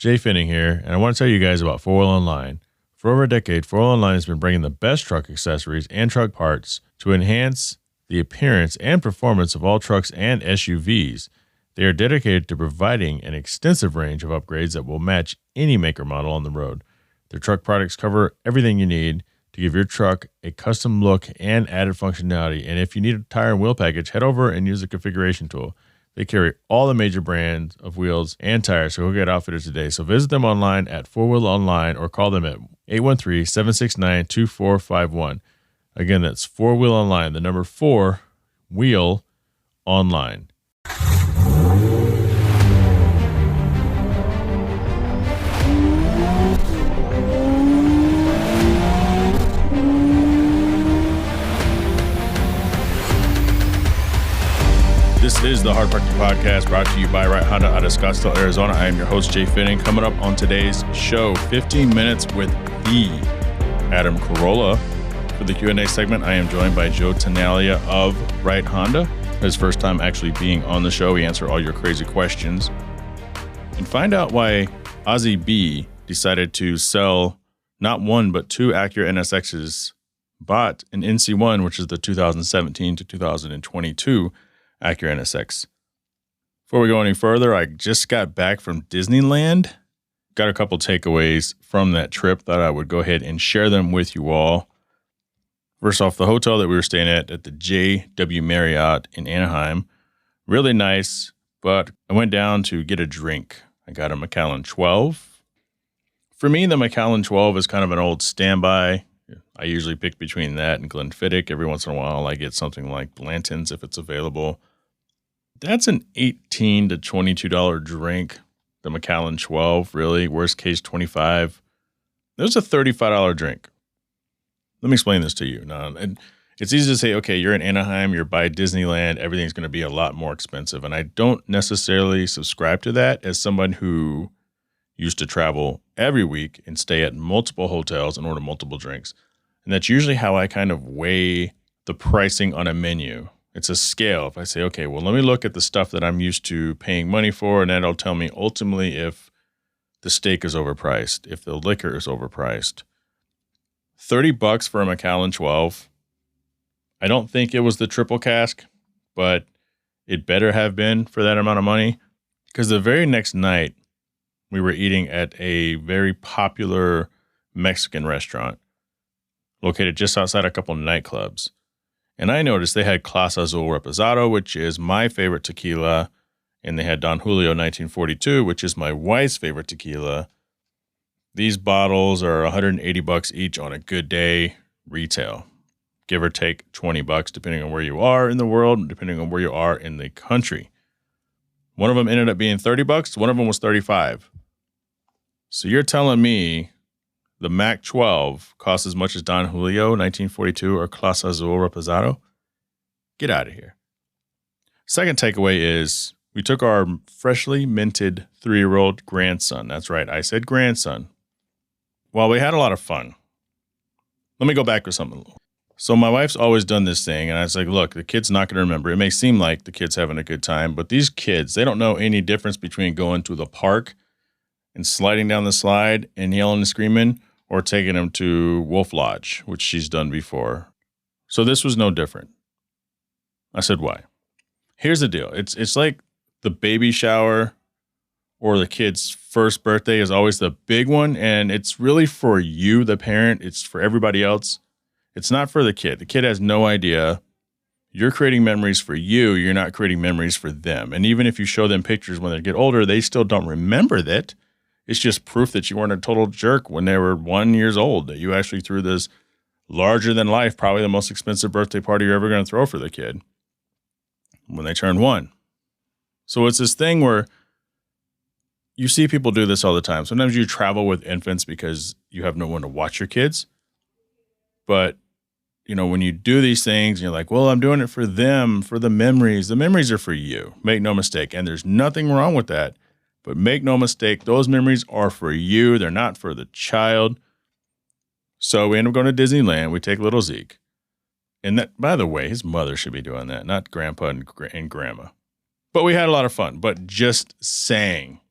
Jay Finning here, and I want to tell you guys about 4 Wheel Online. For over a decade, 4 Wheel Online has been bringing the best truck accessories and truck parts to enhance the appearance and performance of all trucks and SUVs. They are dedicated to providing an extensive range of upgrades that will match any make or model on the road. Their truck products cover everything you need to give your truck a custom look and added functionality. And if you need a tire and wheel package, head over and use the configuration tool. They carry all the major brands of wheels and tires, so go get outfitters today. So visit them online at 4Wheel Online or call them at 813-769-2451. Again, that's 4Wheel Online, the number 4, Wheel Online. This is the Hard Parking Podcast, brought to you by Right Honda out of Scottsdale, Arizona. I am your host, Jay Finning. Coming up on today's show, 15 minutes with the Adam Carolla. For the Q&A segment, I am joined by Joe Tanalia of Right Honda. His first time actually being on the show. We answer all your crazy questions. And find out why Ozzie B decided to sell not one, but 2 Acura NSXs, bought an NC1, which is the 2017 to 2022 Acura NSX. Before we go any further, I just got back from Disneyland. Got a couple takeaways from that trip. Thought I would go ahead and share them with you all. First off, the hotel that we were staying at the JW Marriott in Anaheim. Really nice, but I went down to get a drink. I got a Macallan 12. For me, the Macallan 12 is kind of an old standby. I usually pick between that and Glenfiddich. Every once in a while, I get something like Blanton's if it's available. That's an $18 to $22 drink. The Macallan 12, really. Worst case, $25. That was a $35 drink. Let me explain this to you. Now, and it's easy to say, okay, you're in Anaheim, you're by Disneyland, everything's going to be a lot more expensive. And I don't necessarily subscribe to that as someone who used to travel every week and stay at multiple hotels and order multiple drinks. And that's usually how I kind of weigh the pricing on a menu. It's a scale. If I say, okay, well, let me look at the stuff that I'm used to paying money for, and that'll tell me ultimately if the steak is overpriced, if the liquor is overpriced. $30 for a Macallan 12. I don't think it was the triple cask, but it better have been for that amount of money. Because the very next night, we were eating at a very popular Mexican restaurant located just outside a couple nightclubs. And I noticed they had Clase Azul Reposado, which is my favorite tequila. And they had Don Julio 1942, which is my wife's favorite tequila. These bottles are $180 each on a good day retail. Give or take $20, depending on where you are in the world, depending on where you are in the country. One of them ended up being $30. One of them was $35. So you're telling me the Mac 12 costs as much as Don Julio 1942 or Clase Azul Reposado? Get out of here. Second takeaway is we took our freshly minted 3-year-old grandson. That's right, I said grandson. Well, we had a lot of fun. Let me go back with something. So my wife's always done this thing, and I was like, look, the kid's not going to remember. It may seem like the kid's having a good time, but these kids, they don't know any difference between going to the park and sliding down the slide and yelling and screaming, or taking them to Wolf Lodge, which she's done before. So this was no different. I said, why? Here's the deal. It's like the baby shower or the kid's first birthday is always the big one, and it's really for you, the parent. It's for everybody else. It's not for the kid. The kid has no idea. You're creating memories for you. You're not creating memories for them. And even if you show them pictures when they get older, they still don't remember that. It's just proof that you weren't a total jerk when they were 1 year old, that you actually threw this larger than life, probably the most expensive birthday party you're ever going to throw for the kid when they turn 1. So it's this thing where you see people do this all the time. Sometimes you travel with infants because you have no one to watch your kids. But, you know, when you do these things and you're like, well, I'm doing it for them, for the memories are for you. Make no mistake. And there's nothing wrong with that. But make no mistake, those memories are for you. They're not for the child. So we end up going to Disneyland. We take little Zeke. And that, by the way, his mother should be doing that, not grandpa and grandma. But we had a lot of fun. But just saying,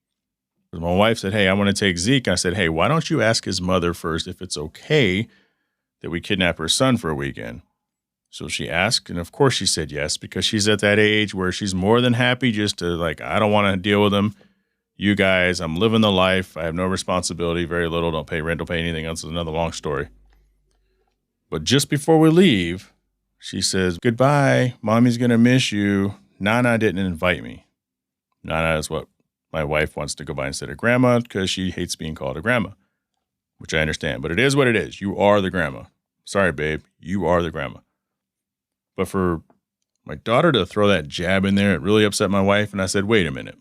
My wife said, hey, I want to take Zeke. I said, hey, why don't you ask his mother first if it's okay that we kidnap her son for a weekend? So she asked, and of course she said yes, because she's at that age where she's more than happy just to, like, I don't want to deal with him. You guys, I'm living the life. I have no responsibility, very little. Don't pay rent, don't pay anything else. It's another long story. But just before we leave, she says, goodbye. Mommy's going to miss you. Nana didn't invite me. Nana is what my wife wants to go by instead of grandma because she hates being called a grandma, which I understand. But it is what it is. You are the grandma. Sorry, babe. You are the grandma. But for my daughter to throw that jab in there, it really upset my wife. And I said, wait a minute.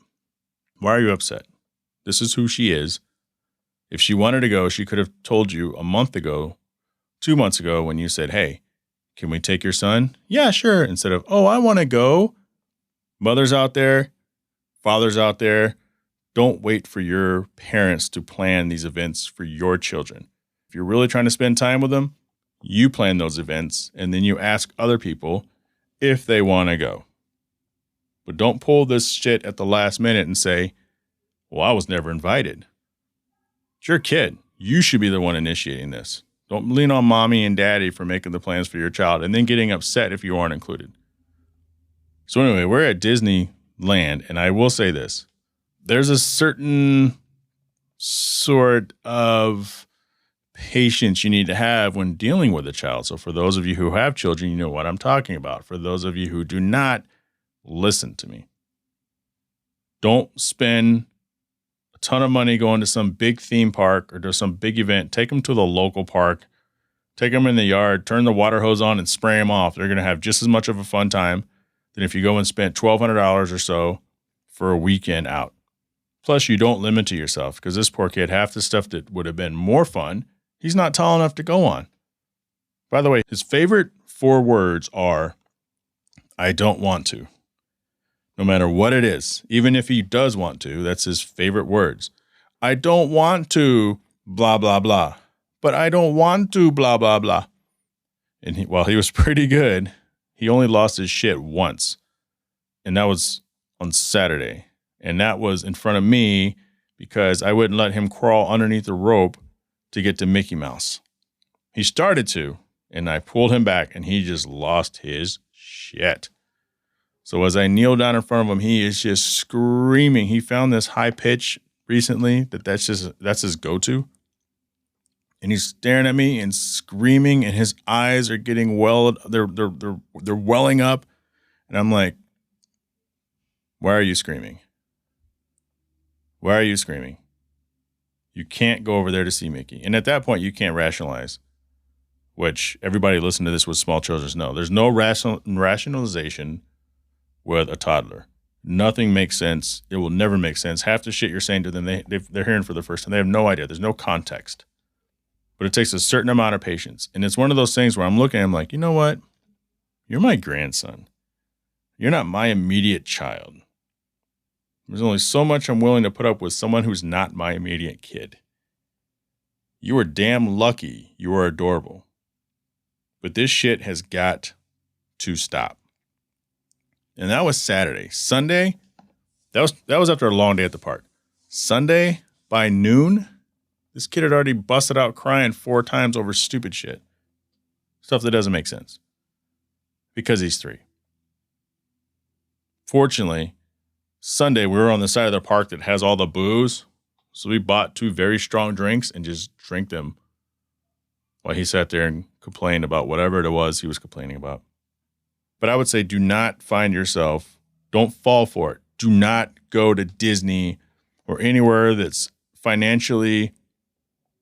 Why are you upset? This is who she is. If she wanted to go, she could have told you a month ago, 2 months ago, when you said, hey, can we take your son? Yeah, sure. Instead of, oh, I want to go. Mothers out there, fathers out there, don't wait for your parents to plan these events for your children. If you're really trying to spend time with them, you plan those events, and then you ask other people if they want to go. But don't pull this shit at the last minute and say, well, I was never invited. It's your kid. You should be the one initiating this. Don't lean on mommy and daddy for making the plans for your child and then getting upset if you aren't included. So anyway, we're at Disneyland, and I will say this. There's a certain sort of patience you need to have when dealing with a child. So for those of you who have children, you know what I'm talking about. For those of you who do not, listen to me. Don't spend a ton of money going to some big theme park or to some big event. Take them to the local park. Take them in the yard, turn the water hose on and spray them off. They're going to have just as much of a fun time than if you go and spend $1,200 or so for a weekend out. Plus, you don't limit to yourself because this poor kid, half the stuff that would have been more fun, he's not tall enough to go on. By the way, his favorite 4 words are, I don't want to. No matter what it is, even if he does want to, that's his favorite words. I don't want to, blah, blah, blah. But I don't want to, blah, blah, blah. And while he was pretty good, he only lost his shit once. And that was on Saturday. And that was in front of me because I wouldn't let him crawl underneath the rope to get to Mickey Mouse. He started to, and I pulled him back, and he just lost his shit. So as I kneel down in front of him, he is just screaming. He found this high pitch recently that's his go-to. And he's staring at me and screaming, and his eyes are getting they're welling up. And I'm like, why are you screaming? Why are you screaming? You can't go over there to see Mickey. And at that point, you can't rationalize, which everybody listening to this with small children know. There's no rationalization with a toddler. Nothing makes sense. It will never make sense. Half the shit you're saying to them, they're hearing for the first time. They have no idea. There's no context. But it takes a certain amount of patience. And it's one of those things where I'm looking at him like, you know what? You're my grandson. You're not my immediate child. There's only so much I'm willing to put up with someone who's not my immediate kid. You are damn lucky you are adorable. But this shit has got to stop. And that was Saturday. Sunday, that was after a long day at the park. Sunday, by noon, this kid had already busted out crying 4 times over stupid shit. Stuff that doesn't make sense. Because he's 3. Fortunately, Sunday, we were on the side of the park that has all the booze. So we bought 2 very strong drinks and just drank them while he sat there and complained about whatever it was he was complaining about. But I would say do not find yourself, don't fall for it. Do not go to Disney or anywhere that's financially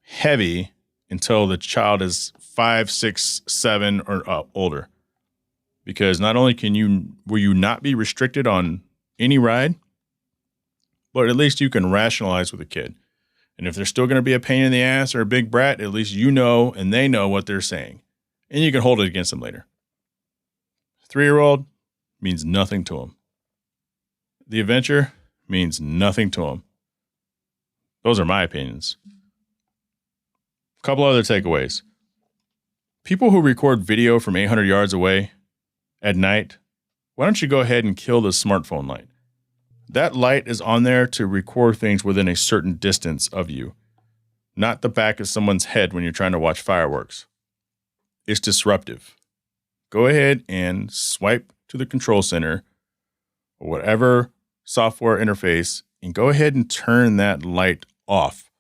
heavy until the child is 5, 6, 7 or older. Because not only will you not be restricted on any ride, but at least you can rationalize with a kid. And if they're still going to be a pain in the ass or a big brat, at least you know and they know what they're saying. And you can hold it against them later. 3-year-old means nothing to him. The adventure means nothing to him. Those are my opinions. A couple other takeaways. People who record video from 800 yards away at night, why don't you go ahead and kill the smartphone light? That light is on there to record things within a certain distance of you, not the back of someone's head when you're trying to watch fireworks. It's disruptive. Go ahead and swipe to the control center or whatever software interface and go ahead and turn that light off.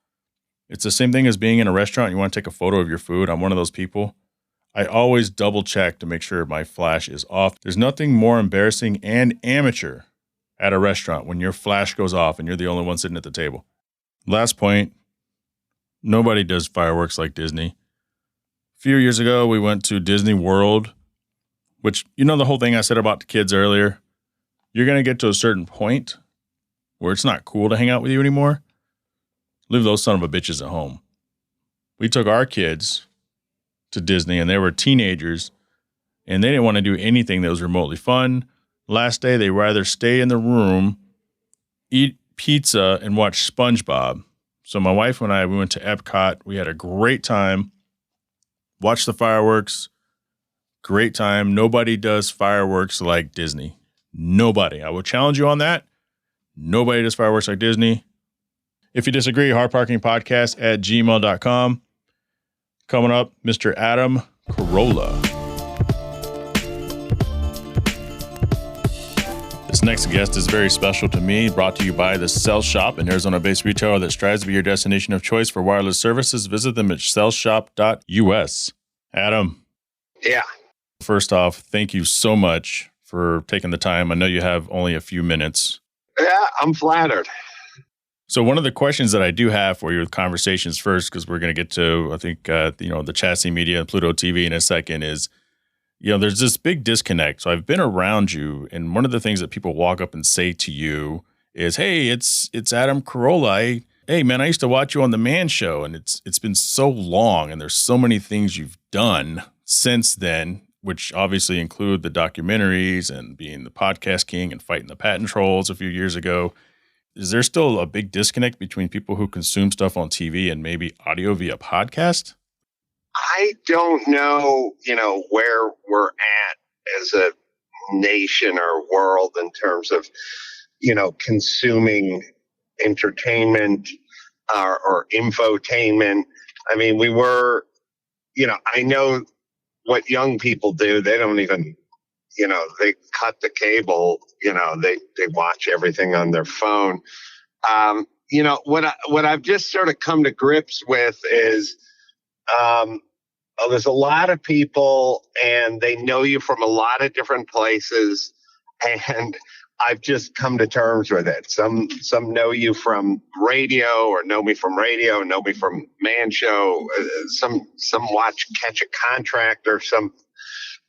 It's the same thing as being in a restaurant. You want to take a photo of your food. I'm one of those people. I always double check to make sure my flash is off. There's nothing more embarrassing and amateur at a restaurant when your flash goes off and you're the only one sitting at the table. Last point, nobody does fireworks like Disney. A few years ago, we went to Disney World, which, the whole thing I said about the kids earlier, you're going to get to a certain point where it's not cool to hang out with you anymore. Leave those son of a bitches at home. We took our kids to Disney and they were teenagers and they didn't want to do anything that was remotely fun. Last day, they'd rather stay in the room, eat pizza, and watch SpongeBob. So my wife and I, we went to Epcot. We had a great time. Watched the fireworks. Great time. Nobody does fireworks like Disney. Nobody. I will challenge you on that. Nobody does fireworks like Disney. If you disagree, HardParkingPodcast@gmail.com. Coming up, Mr. Adam Carolla. This next guest is very special to me, brought to you by the Cell Shop, an Arizona-based retailer that strives to be your destination of choice for wireless services. Visit them at cellshop.us. Adam. Yeah. First off, thank you so much for taking the time. I know you have only a few minutes. Yeah, I'm flattered. So one of the questions that I do have for your conversations first, because we're going to get to, I think, the Chassis Media and Pluto TV in a second, is, there's this big disconnect. So I've been around you, and one of the things that people walk up and say to you is, "Hey, it's Adam Carolla. Hey, man, I used to watch you on The Man Show, and it's been so long, and there's so many things you've done since then," which obviously include the documentaries and being the podcast king and fighting the patent trolls a few years ago. Is there still a big disconnect between people who consume stuff on TV and maybe audio via podcast? I don't know, where we're at as a nation or world in terms of, consuming entertainment or infotainment. I mean, we were, I know what young people do. They don't even, they cut the cable, they watch everything on their phone. What I've just sort of come to grips with is, there's a lot of people and they know you from a lot of different places, and I've just come to terms with it. Some know you from radio, or know me from radio, know me from Man Show. Some watch Catch a Contractor, some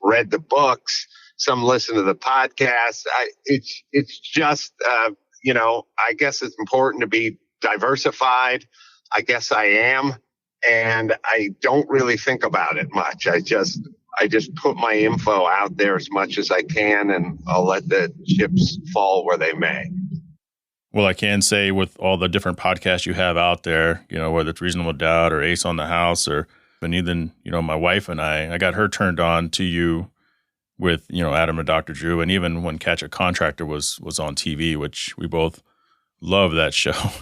read the books, some listen to the podcast. It's just, I guess it's important to be diversified. I guess I am. And I don't really think about it much. I just put my info out there as much as I can, and I'll let the chips fall where they may. Well, I can say with all the different podcasts you have out there, whether it's Reasonable Doubt or Ace on the House, and even, my wife and I got her turned on to you with, Adam and Dr. Drew. And even when Catch a Contractor was on TV, which we both love that show.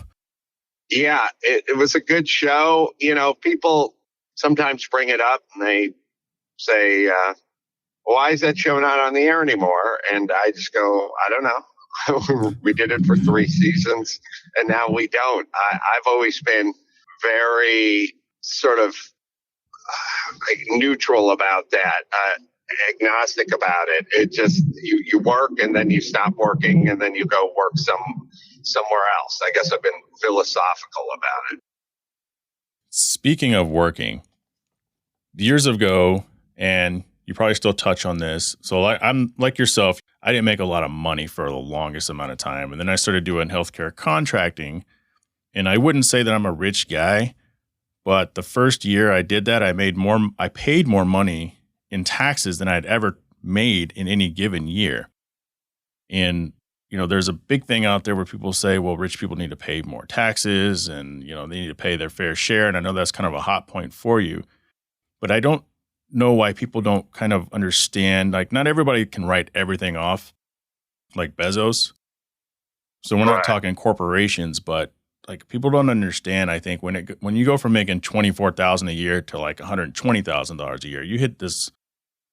Yeah, it was a good show. People sometimes bring it up and they say, why is that show not on the air anymore? And I just go, I don't know. We did it for 3 seasons and now we don't. I've always been very sort of neutral about that, agnostic about it. It just, you work and then you stop working and then you go work somewhere else. I guess I've been philosophical about it. Speaking of working, years ago, and you probably still touch on this. So I'm like yourself, I didn't make a lot of money for the longest amount of time. And then I started doing healthcare contracting. And I wouldn't say that I'm a rich guy, but the first year I did that, I paid more money in taxes than I'd ever made in any given year. And there's a big thing out there where people say, well, rich people need to pay more taxes and, they need to pay their fair share. And I know that's kind of a hot point for you, but I don't know why people don't kind of understand, like not everybody can write everything off like Bezos. So we're not Right. talking corporations, but like people don't understand. I think when you go from making $24,000 a year to like $120,000 a year, you hit this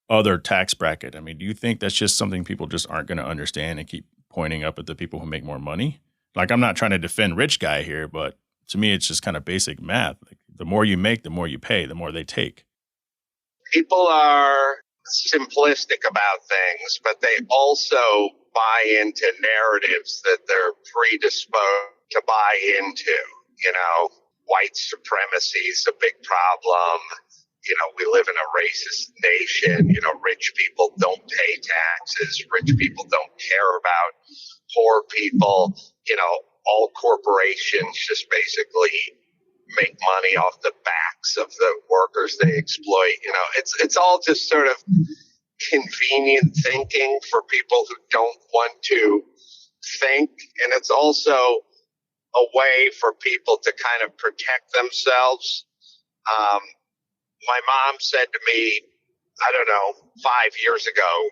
other tax bracket. I mean, do you think that's just something people just aren't going to understand and keep pointing up at the people who make more money? Like, I'm not trying to defend rich guy here, but to me, it's just kind of basic math. Like, the more you make, the more you pay, the more they take. People are simplistic about things, but they also buy into narratives that they're predisposed to buy into. White supremacy is a big problem. We live in a racist nation. Rich people don't pay taxes. Rich people don't care about poor people. All corporations just basically make money off the backs of the workers they exploit. It's all just sort of convenient thinking for people who don't want to think. And it's also a way for people to kind of protect themselves. My mom said to me, I don't know, 5 years ago,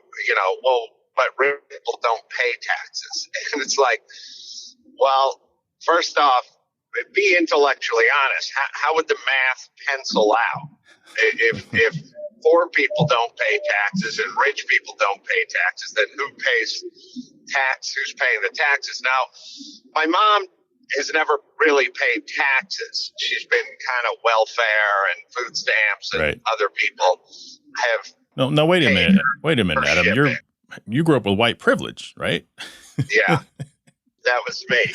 well, but rich people don't pay taxes. And it's like, well, first off, be intellectually honest. How would the math pencil out? If poor people don't pay taxes and rich people don't pay taxes, then who pays tax? Who's paying the taxes? Now, my mom has never really paid taxes. She's been kind of welfare and food stamps, and Right. other people have. No, wait a minute. Wait a minute, for Adam. shipping. You grew up with white privilege, right? Yeah, that was me.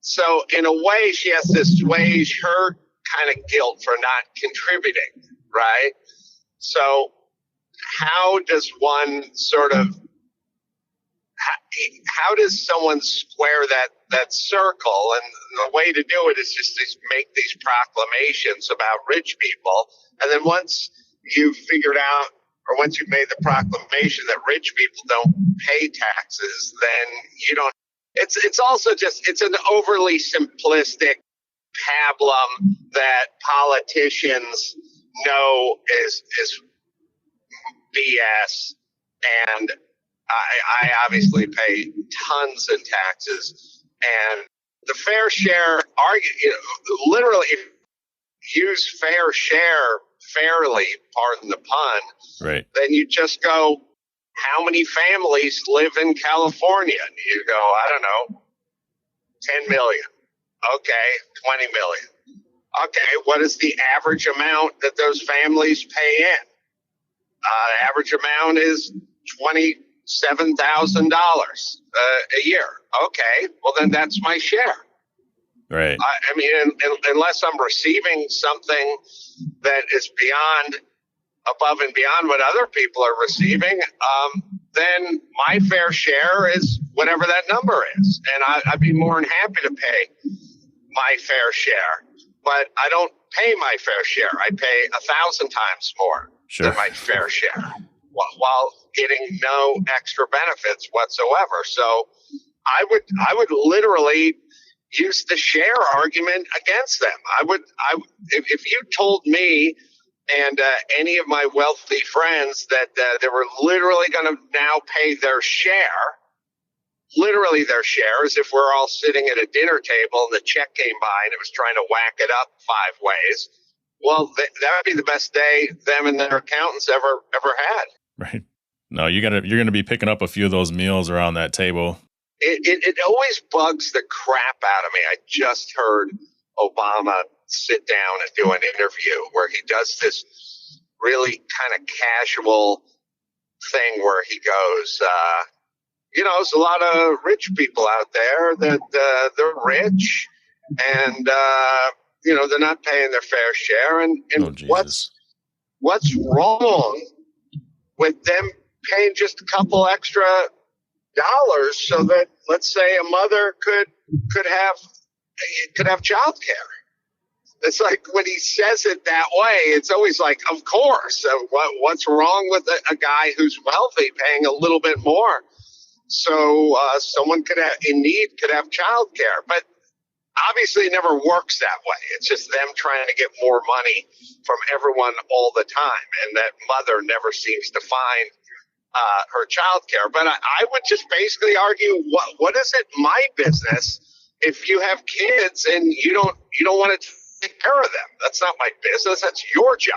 So in a way, she has to assuage her kind of guilt for not contributing, right? So how does one sort of, how does someone square that circle? And the way to do it is just to make these proclamations about rich people. And then once you've figured out, or once you've made the proclamation that rich people don't pay taxes, then you don't. It's also just, it's an overly simplistic pablum that politicians know is BS. And I obviously pay tons in taxes, and the fair share argument, literally use fair share fairly, pardon the pun, Right. then you just go, how many families live in California? And you go, I don't know, 10 million. Okay, 20 million. Okay, what is the average amount that those families pay in? The average amount is $27,000 a year. Okay, well then that's my share. Right. I mean, unless I'm receiving something that is above and beyond what other people are receiving, then my fair share is whatever that number is. And I'd be more than happy to pay my fair share. But I don't pay my fair share. I pay 1,000 times more than my fair share, while getting no extra benefits whatsoever. So I would literally use the share argument against them. If you told me and any of my wealthy friends that they were literally going to now pay their share, literally their share, as if we're all sitting at a dinner table and the check came by and it was trying to whack it up 5 ways, well, that would be the best day them and their accountants ever had. Right. No, you're gonna be picking up a few of those meals around that table. It always bugs the crap out of me. I just heard Obama sit down and do an interview where he does this really kind of casual thing where he goes, there's a lot of rich people out there that they're rich and, they're not paying their fair share. And what's wrong with them paying just a couple extra dollars so that, let's say, a mother could have child care? It's like when he says it that way, it's always like, of course. What's wrong with a guy who's wealthy paying a little bit more? So someone could have child care. But obviously it never works that way. It's just them trying to get more money from everyone all the time. And that mother never seems to find her child care. But I would just basically argue, what is it my business if you have kids and you don't want to take care of them? That's not my business. That's your job.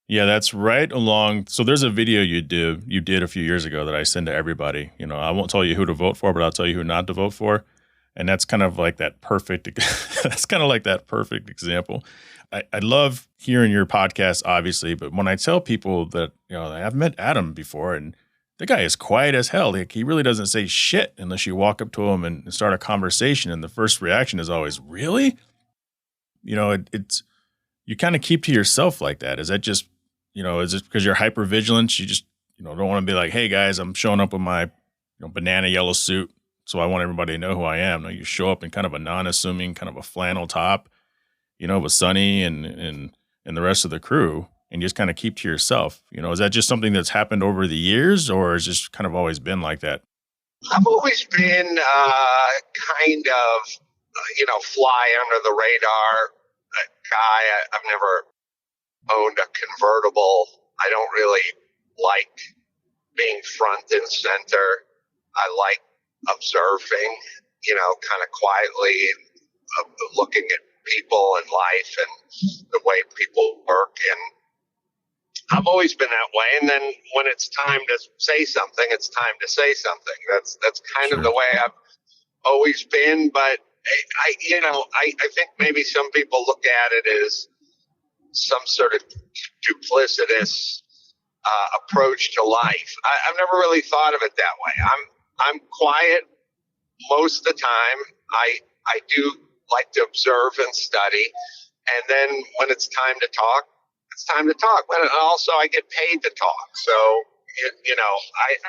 Yeah, that's right along. So there's a video you did a few years ago that I send to everybody. I won't tell you who to vote for, but I'll tell you who not to vote for. And that's kind of like that perfect, that's kind of like that perfect example. I love hearing your podcast, obviously, but when I tell people that, I've met Adam before and the guy is quiet as hell. Like, he really doesn't say shit unless you walk up to him and start a conversation. And the first reaction is always, really? It's, you kind of keep to yourself like that. Is that just, is it because you're hyper vigilant? You just, don't want to be like, hey guys, I'm showing up with my, banana yellow suit. So I want everybody to know who I am. No, you show up in kind of a non-assuming, kind of a flannel top, with Sonny and the rest of the crew, and you just kind of keep to yourself. Is that just something that's happened over the years, or has just kind of always been like that? I've always been kind of, fly under the radar guy. I've never owned a convertible. I don't really like being front and center. I like observing, kind of quietly, looking at people and life and the way people work. And I've always been that way. And then when it's time to say something, it's time to say something. That's kind of the way I've always been. But I think maybe some people look at it as some sort of duplicitous approach to life. I've never really thought of it that way. I'm quiet most of the time. I do like to observe and study. And then when it's time to talk, it's time to talk. But also I get paid to talk. So,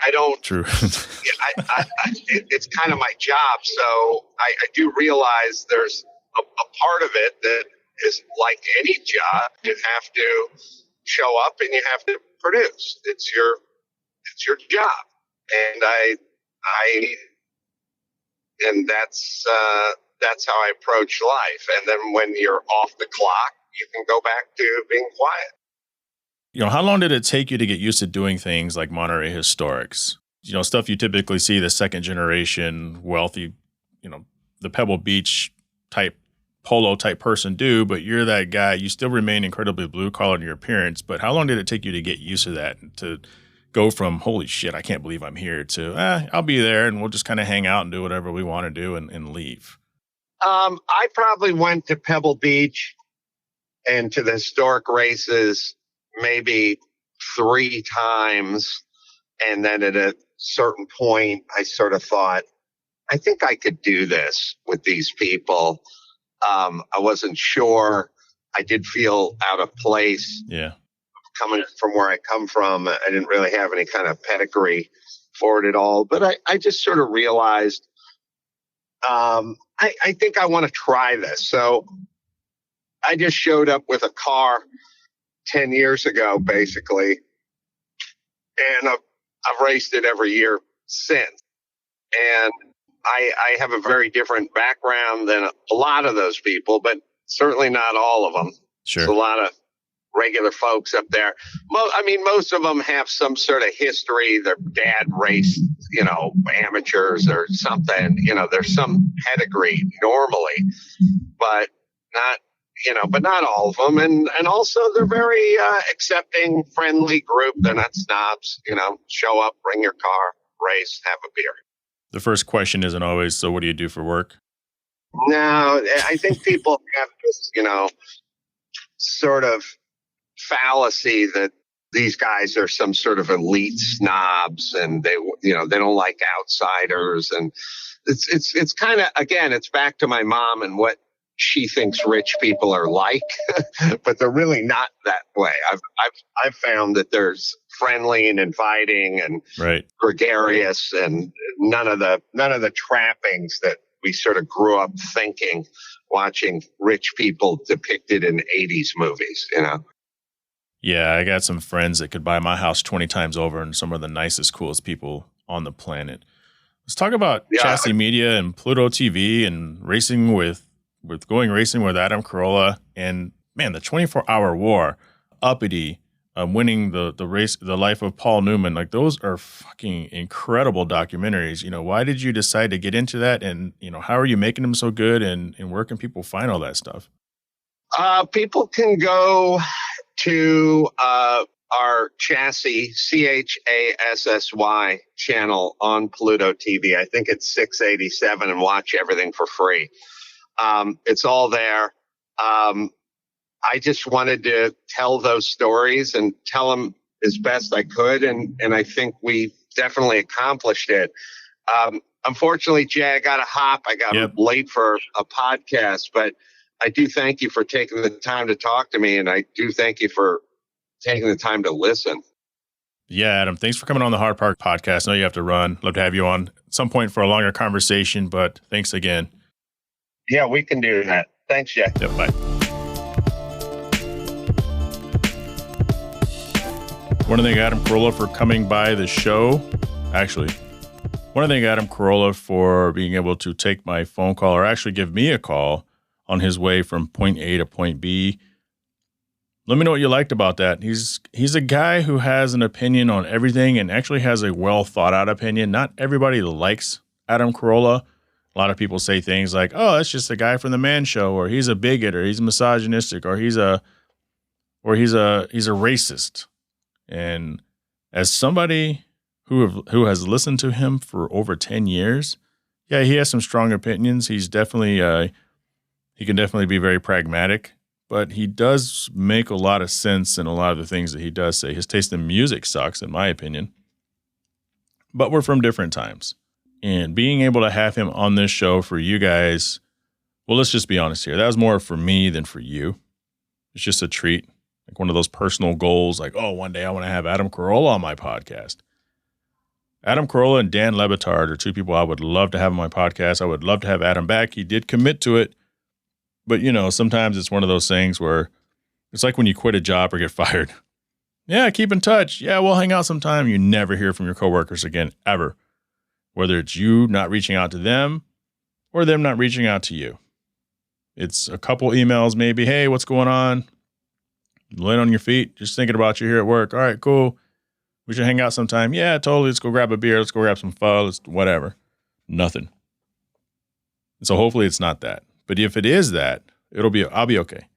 I don't. True. It's kind of my job. So I do realize there's a part of it that is like any job. You have to show up and you have to produce. It's your job. And and that's how I approach life. And then when you're off the clock, you can go back to being quiet. How long did it take you to get used to doing things like Monterey Historics? Stuff you typically see the second generation wealthy, the Pebble Beach type polo type person do, but you're that guy. You still remain incredibly blue collar in your appearance. But how long did it take you to get used to that, and to go from, holy shit, I can't believe I'm here, to, I'll be there and we'll just kind of hang out and do whatever we want to do and leave? I probably went to Pebble Beach and to the historic races maybe 3 times. And then at a certain point, I sort of thought, I think I could do this with these people. I wasn't sure. I did feel out of place. Yeah. Coming from where I come from, I didn't really have any kind of pedigree for it at all. But I just sort of realized, I think I want to try this. So I just showed up with a car 10 years ago, basically. And I've raced it every year since. And I have a very different background than a lot of those people, but certainly not all of them. Sure. There's a lot of regular folks up there. Most of them have some sort of history. Their dad raced, amateurs or something. There's some pedigree normally, but not all of them. And also they're very accepting, friendly group. They're not snobs. Show up, bring your car, race, have a beer. The first question isn't always, so what do you do for work? No, I think people have this, sort of fallacy that these guys are some sort of elite snobs and they don't like outsiders. And it's kind of, again, it's back to my mom and what she thinks rich people are like, but they're really not that way. I've found that there's friendly and inviting and right. Gregarious and none of the trappings that we sort of grew up thinking watching rich people depicted in 80s movies, Yeah, I got some friends that could buy my house 20 times over and some of the nicest, coolest people on the planet. Let's talk about Chassis Media and Pluto TV and racing with going racing with Adam Carolla and, man, the 24-hour war, uppity, winning the race, the life of Paul Newman. Like, those are fucking incredible documentaries. You know, why did you decide to get into that? And, you know, how are you making them so good? And where can people find all that stuff? People can go to our Chassis, CHASSY channel on Pluto TV. I think it's 687, and watch everything for free. It's all there. I just wanted to tell those stories and tell them as best I could. And I think we definitely accomplished it. Unfortunately, Jay, I got to hop. I got late for a podcast, but I do thank you for taking the time to talk to me. And I do thank you for taking the time to listen. Yeah, Adam, thanks for coming on the Hard Park podcast. I know you have to run. Love to have you on at some point for a longer conversation, but thanks again. Yeah, we can do that. Thanks, Jay. Yep, bye. I want to thank Adam Carolla for coming by the show. Actually, I want to thank Adam Carolla for being able to take my phone call, or actually give me a call on his way from point A to point B. Let me know what you liked about that. He's a guy who has an opinion on everything, and actually has a well thought out opinion. Not everybody likes Adam Carolla. A lot of people say things like, "Oh, that's just a guy from the Man Show," or "He's a bigot," or "He's misogynistic," or he's a racist." And as somebody who has listened to him for over 10 years, yeah, he has some strong opinions. He's definitely he can definitely be very pragmatic, but he does make a lot of sense in a lot of the things that he does say. His taste in music sucks, in my opinion, but we're from different times. And being able to have him on this show for you guys, well, let's just be honest here. That was more for me than for you. It's just a treat. Like one of those personal goals, like, oh, one day I want to have Adam Carolla on my podcast. Adam Carolla and Dan Le Batard are two people I would love to have on my podcast. I would love to have Adam back. He did commit to it. But, you know, sometimes it's one of those things where it's like when you quit a job or get fired. Yeah, keep in touch. Yeah, we'll hang out sometime. You never hear from your coworkers again, ever. Whether it's you not reaching out to them or them not reaching out to you. It's a couple emails maybe. Hey, what's going on? Laying on your feet, just thinking about you here at work. All right, cool. We should hang out sometime. Yeah, totally. Let's go grab a beer. Let's go grab some pho. Let's whatever. Nothing. And so hopefully it's not that. But if it is that, I'll be okay.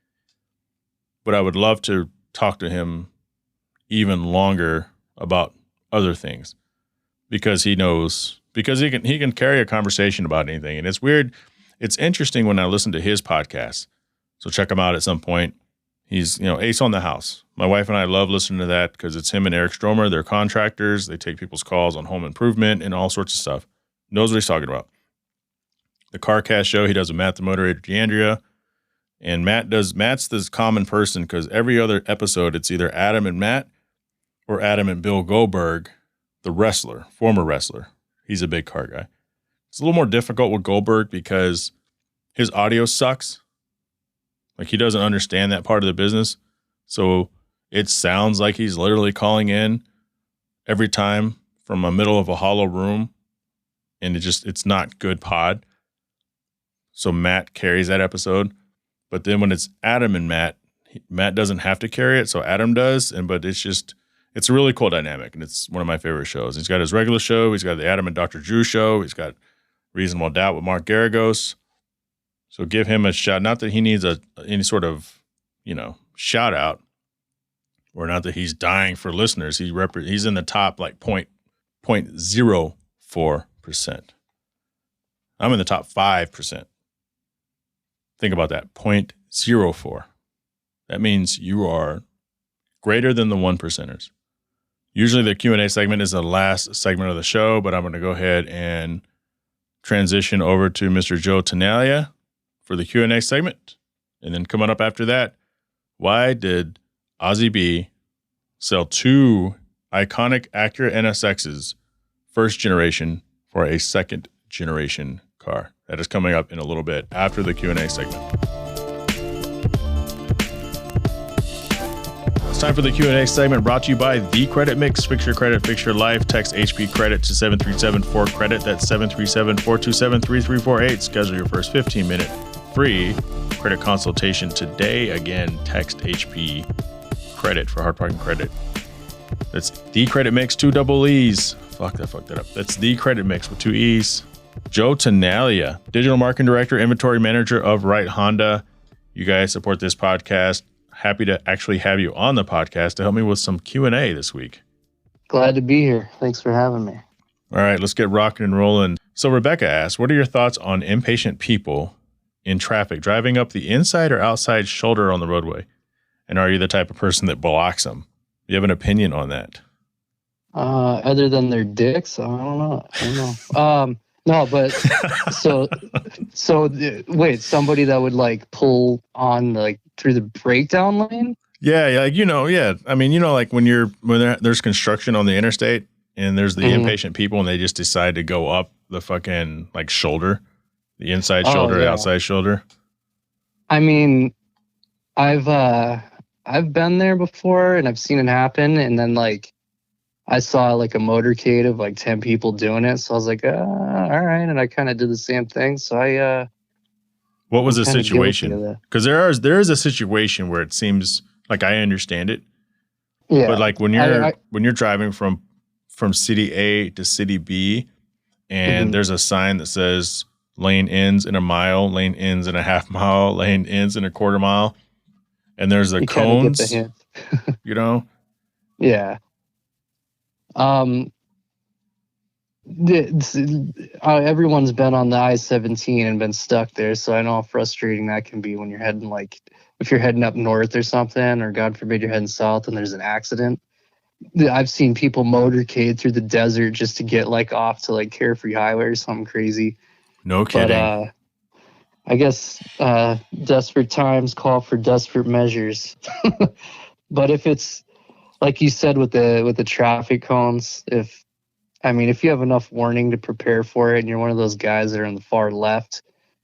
But I would love to talk to him even longer about other things, because he knows, because he can carry a conversation about anything. And it's weird. It's interesting when I listen to his podcast. So check him out at some point. He's, Ace on the House. My wife and I love listening to that because it's him and Eric Stromer. They're contractors. They take people's calls on home improvement and all sorts of stuff. Knows what he's talking about. The CarCast show, he does with Matt, the moderator, DeAndrea. And Matt's this common person because every other episode, it's either Adam and Matt or Adam and Bill Goldberg, the wrestler, former wrestler. He's a big car guy. It's a little more difficult with Goldberg because his audio sucks. Like, he doesn't understand that part of the business. So it sounds like he's literally calling in every time from a middle of a hollow room. And it's not good pod. So Matt carries that episode. But then when it's Adam and Matt doesn't have to carry it. So Adam does. But it's a really cool dynamic. And it's one of my favorite shows. He's got his regular show. He's got the Adam and Dr. Drew show. He's got Reasonable Doubt with Mark Garagos. So give him a shout. Not that he needs any sort of, shout out, or not that he's dying for listeners. He's in the top like 0.04%. I'm in the top 5%. Think about that, 0.04. That means you are greater than the 1%ers. Usually the Q&A segment is the last segment of the show, but I'm going to go ahead and transition over to Mr. Joe Tanalia for the Q&A segment. And then coming up after that, why did Ozzie B sell 2 iconic Acura NSXs, first generation, for a second generation car? That is coming up in a little bit after the Q&A segment. It's time for the Q&A segment, brought to you by The Credit Mix. Fix your credit, fix your life. Text HP Credit to 737-4CREDIT. That's 737-427-3348. Schedule your first 15-minute free credit consultation today. Again, text HP credit for Hard Parking Credit. That's the credit mix, 2 double E's. Fuck, I fucked that up. That's the credit mix with 2 E's. Joe Tanalia, Digital Marketing Director, Inventory Manager of Right Honda. You guys support this podcast. Happy to actually have you on the podcast to help me with some Q&A this week. Glad to be here. Thanks for having me. All right, let's get rocking and rolling. So Rebecca asks, what are your thoughts on impatient people in traffic driving up the inside or outside shoulder on the roadway? And are you the type of person that blocks them? Do you have an opinion on that? Other than their dicks, I don't know. No, but so wait, somebody that would like pull on like through the breakdown lane? Yeah, like yeah. I mean, like when there's construction on the interstate and there's the impatient people and they just decide to go up the fucking like shoulder, the inside shoulder, the outside shoulder. I mean, I've been there before and I've seen it happen, and then like I saw like a motorcade of like 10 people doing it. So I was like, all right. And I kind of did the same thing. So what was the situation? Because there is a situation where it seems like I understand it. Yeah. But like when you're driving from city A to city B and there's a sign that says lane ends in a mile, lane ends in a half mile, lane ends in a quarter mile. And there's the cones, Yeah. Everyone's been on the I-17 and been stuck there, so I know how frustrating that can be when you're heading if you're heading up north or something, or God forbid you're heading south and there's an accident. I've seen people motorcade through the desert just to get like off to like Carefree Highway or something crazy. No kidding. But I guess desperate times call for desperate measures. But if it's like you said with the traffic cones, if you have enough warning to prepare for it and you're one of those guys that are in the far left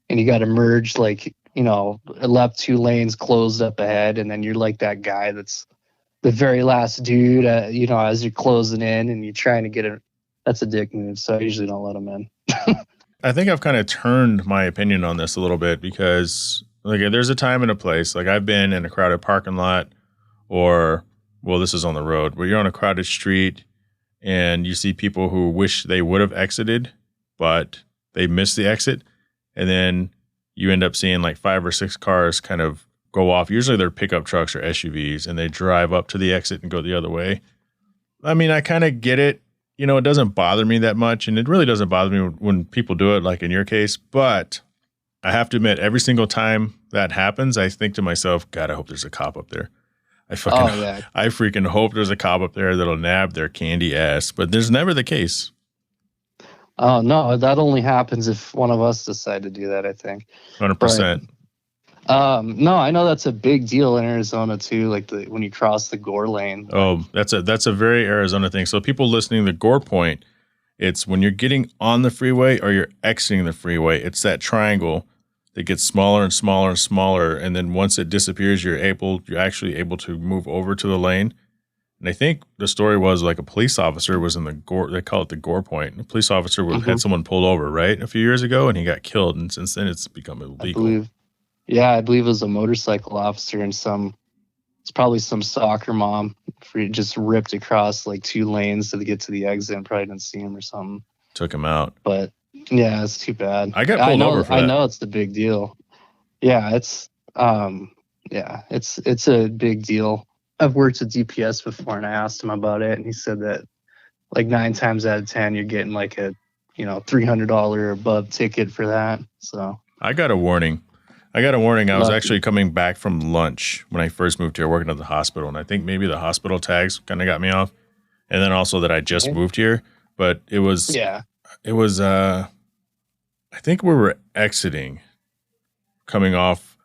and you got to merge left 2 lanes closed up ahead, and then you're like that guy that's the very last dude, as you're closing in and you're trying to get it, that's a dick move. So I usually don't let them in. I think I've kind of turned my opinion on this a little bit because like there's a time and a place. Like I've been in a crowded parking lot this is on the road where you're on a crowded street and you see people who wish they would have exited, but they missed the exit. And then you end up seeing like 5 or 6 cars kind of go off. Usually they're pickup trucks or SUVs, and they drive up to the exit and go the other way. I mean, I kind of get it. It doesn't bother me that much. And it really doesn't bother me when people do it, like in your case. But I have to admit, every single time that happens, I think to myself, God, I hope there's a cop up there. I freaking hope there's a cop up there that'll nab their candy ass, but there's never the case. Oh no, that only happens if one of us decide to do that, I think. 100%. No, I know that's a big deal in Arizona too, like when you cross the Gore lane. Oh, that's a very Arizona thing. So people listening to Gore Point, it's when you're getting on the freeway or you're exiting the freeway, it's that triangle that gets smaller and smaller and smaller, and then once it disappears, you're actually able to move over to the lane. And I think the story was like a police officer was in the Gore. They call it the Gore Point. A police officer had someone pulled over a few years ago, and he got killed. And since then, it's become illegal. I believe it was a motorcycle officer, and it's probably some soccer mom just ripped across like 2 lanes to get to the exit and probably didn't see him or something. Took him out. But yeah, it's too bad. I got pulled over for that. I know it's the big deal. Yeah, it's a big deal. I've worked with DPS before, and I asked him about it, and he said that like 9 times out of 10, you're getting like a $300 or above ticket for that. So I got a warning. I was actually coming back from lunch when I first moved here, working at the hospital, and I think maybe the hospital tags kind of got me off, and then also that I just moved here. But it was I think we were exiting, coming off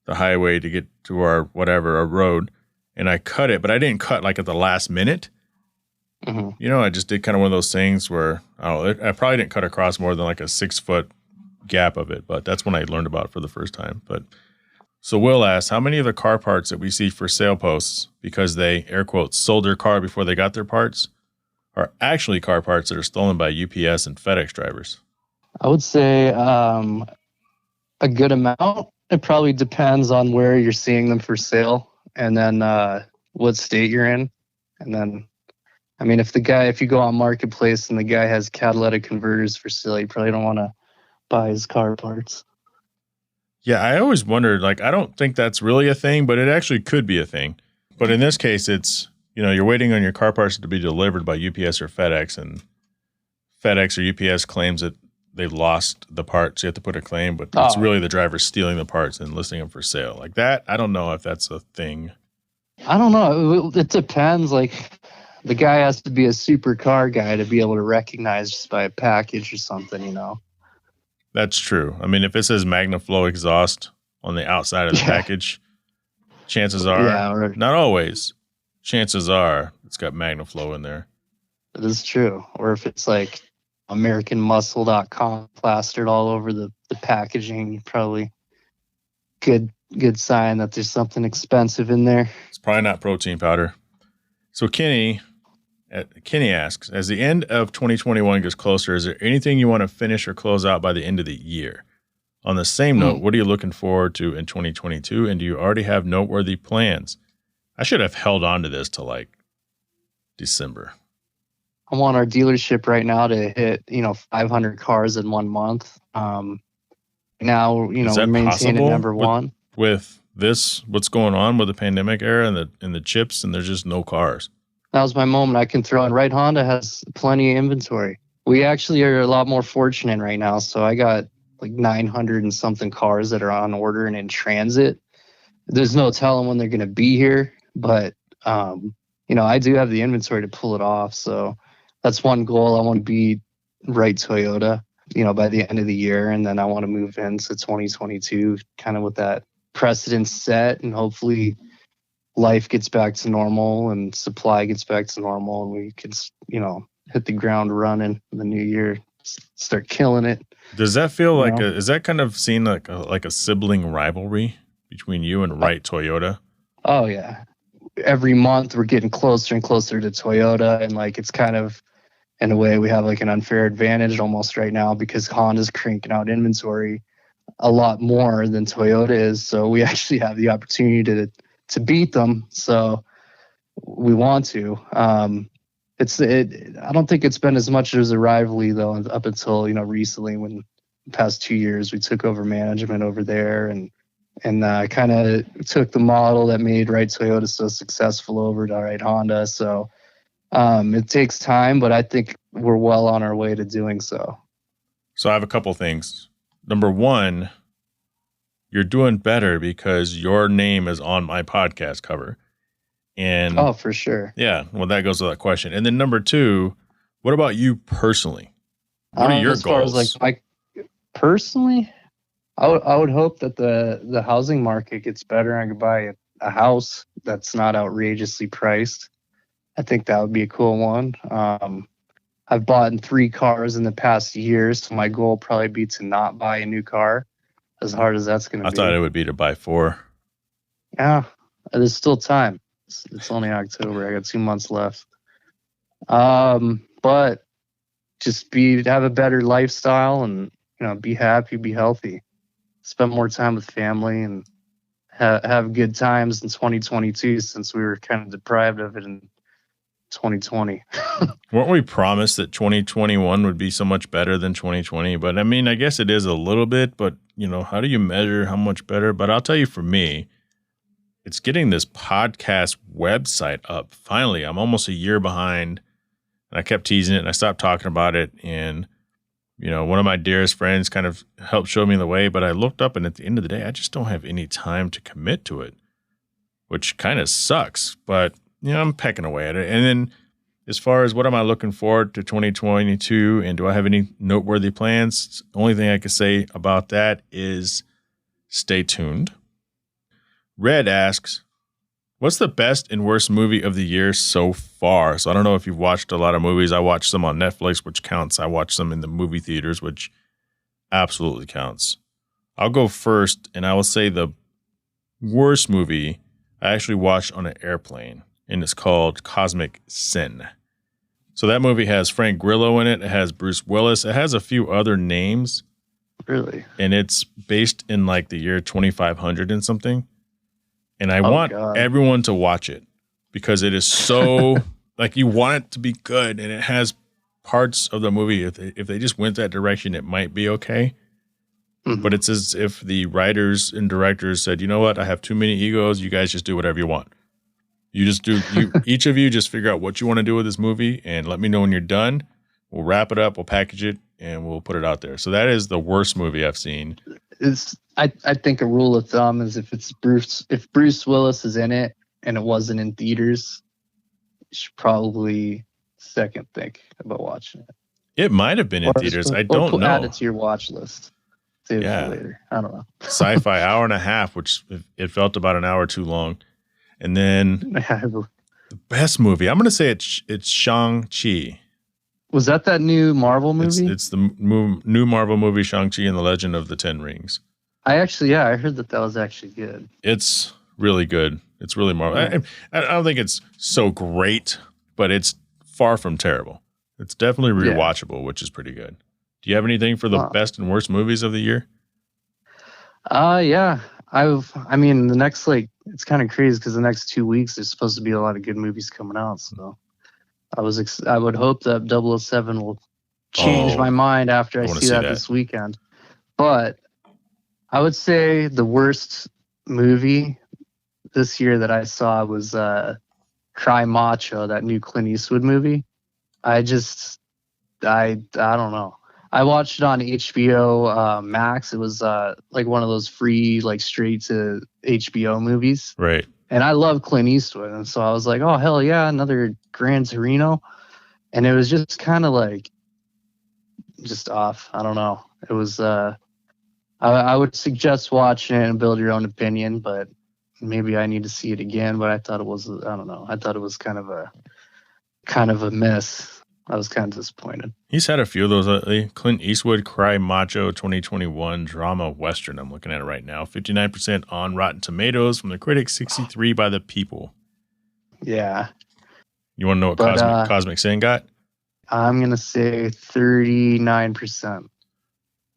the highway to get to our road, and I cut it, but I didn't cut like at the last minute. Mm-hmm. I just did kind of one of those things where I probably didn't cut across more than like a 6-foot gap of it, but that's when I learned about it for the first time. But so Will asks, how many of the car parts that we see for sale posts because they air quotes sold their car before they got their parts are actually car parts that are stolen by UPS and FedEx drivers? I would say a good amount. It probably depends on where you're seeing them for sale. And then what state you're in. And then, I mean, if you go on Marketplace and the guy has catalytic converters for sale, you probably don't want to buy his car parts. Yeah, I always wondered, like, I don't think that's really a thing, but it actually could be a thing. But in this case, it's, you're waiting on your car parts to be delivered by UPS or FedEx, and FedEx or UPS claims that they lost the parts. You have to put a claim, but it's really the driver stealing the parts and listing them for sale. Like that, I don't know if that's a thing. I don't know. It depends. Like, the guy has to be a super car guy to be able to recognize just by a package or something, That's true. I mean, if it says MagnaFlow exhaust on the outside of the package, chances are, not always, chances are it's got MagnaFlow in there. It is true. Or if it's like AmericanMuscle.com plastered all over the packaging, probably good sign that there's something expensive in there. It's probably not protein powder. So Kenny asks, as the end of 2021 gets closer, is there anything you want to finish or close out by the end of the year? On the same note, what are you looking forward to in 2022? And do you already have noteworthy plans? I should have held on to this till like December. I want our dealership right now to hit, 500 cars in 1 month. Now, we're maintaining number one. With this, what's going on with the pandemic era and the chips, and there's just no cars. That was my moment. I can throw in. Right Honda has plenty of inventory. We actually are a lot more fortunate right now. So I got like 900 and something cars that are on order and in transit. There's no telling when they're going to be here, but I do have the inventory to pull it off. So that's one goal. I want to be right Toyota, by the end of the year, and then I want to move into 2022 kind of with that precedent set, and hopefully life gets back to normal and supply gets back to normal, and we can, hit the ground running in the new year, start killing it. Does that feel like is that kind of seen like a sibling rivalry between you and Wright Toyota? Oh yeah. Every month we're getting closer and closer to Toyota, and like it's kind of, in a way, we have like an unfair advantage almost right now because Honda's cranking out inventory a lot more than Toyota is. So we actually have the opportunity to beat them. So we want to. I don't think it's been as much as a rivalry though up until recently, when the past 2 years we took over management over there and kind of took the model that made Wright Toyota so successful over to Wright Honda. So it takes time, but I think we're well on our way to doing so. So I have a couple things. Number one, you're doing better because your name is on my podcast cover. And oh, for sure. Yeah. Well, that goes to that question. And then number two, what about you personally? What are your goals? As far as personally, I would hope that the housing market gets better and I could buy a house that's not outrageously priced. I think that would be a cool one. I've bought 3 cars in the past year, so my goal would probably be to not buy a new car, as hard as that's going to be. I thought it would be to buy 4. Yeah, there's still time. It's only October. I got 2 months left. But just have a better lifestyle and be happy, be healthy, spend more time with family, and have good times in 2022 since we were kind of deprived of it in 2020. Weren't we promised that 2021 would be so much better than 2020? But I mean, I guess it is a little bit, but how do you measure how much better? But I'll tell you, for me, it's getting this podcast website up. Finally, I'm almost a year behind, and I kept teasing it and I stopped talking about it. And, one of my dearest friends kind of helped show me the way, but I looked up and at the end of the day, I just don't have any time to commit to it, which kind of sucks, but I'm pecking away at it. And then as far as what am I looking forward to 2022 and do I have any noteworthy plans? The only thing I could say about that is stay tuned. Red asks, what's the best and worst movie of the year so far? So I don't know if you've watched a lot of movies. I watched some on Netflix, which counts. I watched some in the movie theaters, which absolutely counts. I'll go first, and I will say the worst movie I actually watched on an airplane, and it's called Cosmic Sin. So that movie has Frank Grillo in it. It has Bruce Willis. It has a few other names. Really? And it's based in like the year 2500 and something. And I want everyone to watch it. because it is so like you want it to be good, and it has parts of the movie. If they just went that direction, it might be okay. Mhm. But it's as if the writers and directors said, you know what, I have too many egos. You guys just do whatever you want. You just do, each of you just figure out what you want to do with this movie and let me know when you're done. We'll wrap it up, we'll package it, and we'll put it out there. So that is the worst movie I've seen. I think a rule of thumb is if Bruce Willis is in it and it wasn't in theaters, you should probably second think about watching it. It might have been in theaters. I don't know. Add it to your watch list. Save it for later. I don't know. Sci-fi hour and a half, which it felt about an hour too long. And then the best movie, I'm going to say it's Shang-Chi. Was that new Marvel movie? It's the new Marvel movie, Shang-Chi and the Legend of the Ten Rings. I heard that was actually good. It's really good. It's really Marvel. I don't think it's so great, but it's far from terrible. It's definitely rewatchable, which is pretty good. Do you have anything for the best and worst movies of the year? Yeah. The next, it's kind of crazy because the next 2 weeks there's supposed to be a lot of good movies coming out. So I would hope that 007 will change my mind after I see that this weekend. But I would say the worst movie this year that I saw was Cry Macho, that new Clint Eastwood movie. I don't know. I watched it on HBO Max. It was one of those free, straight to HBO movies. Right. And I love Clint Eastwood. And so I was like, oh, hell yeah, another Gran Torino. And it was just kind of just off. I don't know. It was, I would suggest watching it and build your own opinion, but maybe I need to see it again. But I thought it was, I don't know. I thought it was kind of a miss. I was kind of disappointed. He's had a few of those lately. Clint Eastwood, Cry Macho, 2021 drama western. I'm looking at it right now. 59% on Rotten Tomatoes from the critics, 63% by the people. Yeah. You want to know what Cosmic Sin got? I'm going to say 39%.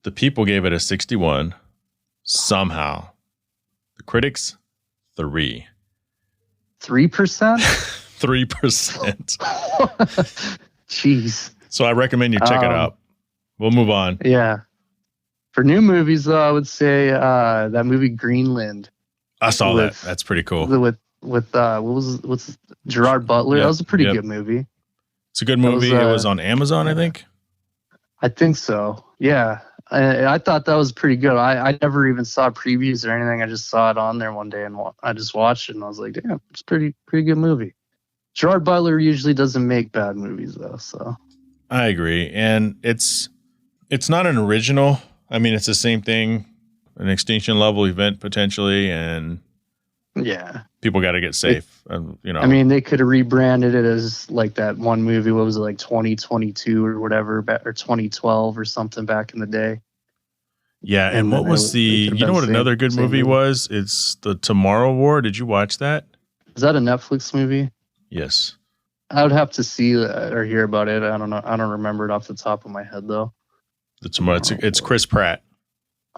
The people gave it a 61. Somehow. The critics, 3%. 3%? 3%. Jeez. So I recommend you check it out. We'll move on. Yeah. For new movies, though, I would say that movie Greenland. I saw that. That's pretty cool. What's Gerard Butler? That was a pretty good movie. It's a good movie. It was on Amazon, I think. I think so. Yeah. I thought that was pretty good. I never even saw previews or anything. I just saw it on there one day and I just watched it and I was like, damn, it's a pretty good movie. Gerard Butler usually doesn't make bad movies though, so. I agree. And it's not an original. I mean, it's the same thing, an Extinction Level event potentially, and people got to get safe. I mean, they could have rebranded it as that one movie. What was it, 2022 or whatever, or 2012 or something back in the day? Yeah, and what was another good movie was? It's The Tomorrow War. Did you watch that? Is that a Netflix movie? Yes. I would have to see or hear about it. I don't know. I don't remember it off the top of my head though. It's Chris Pratt.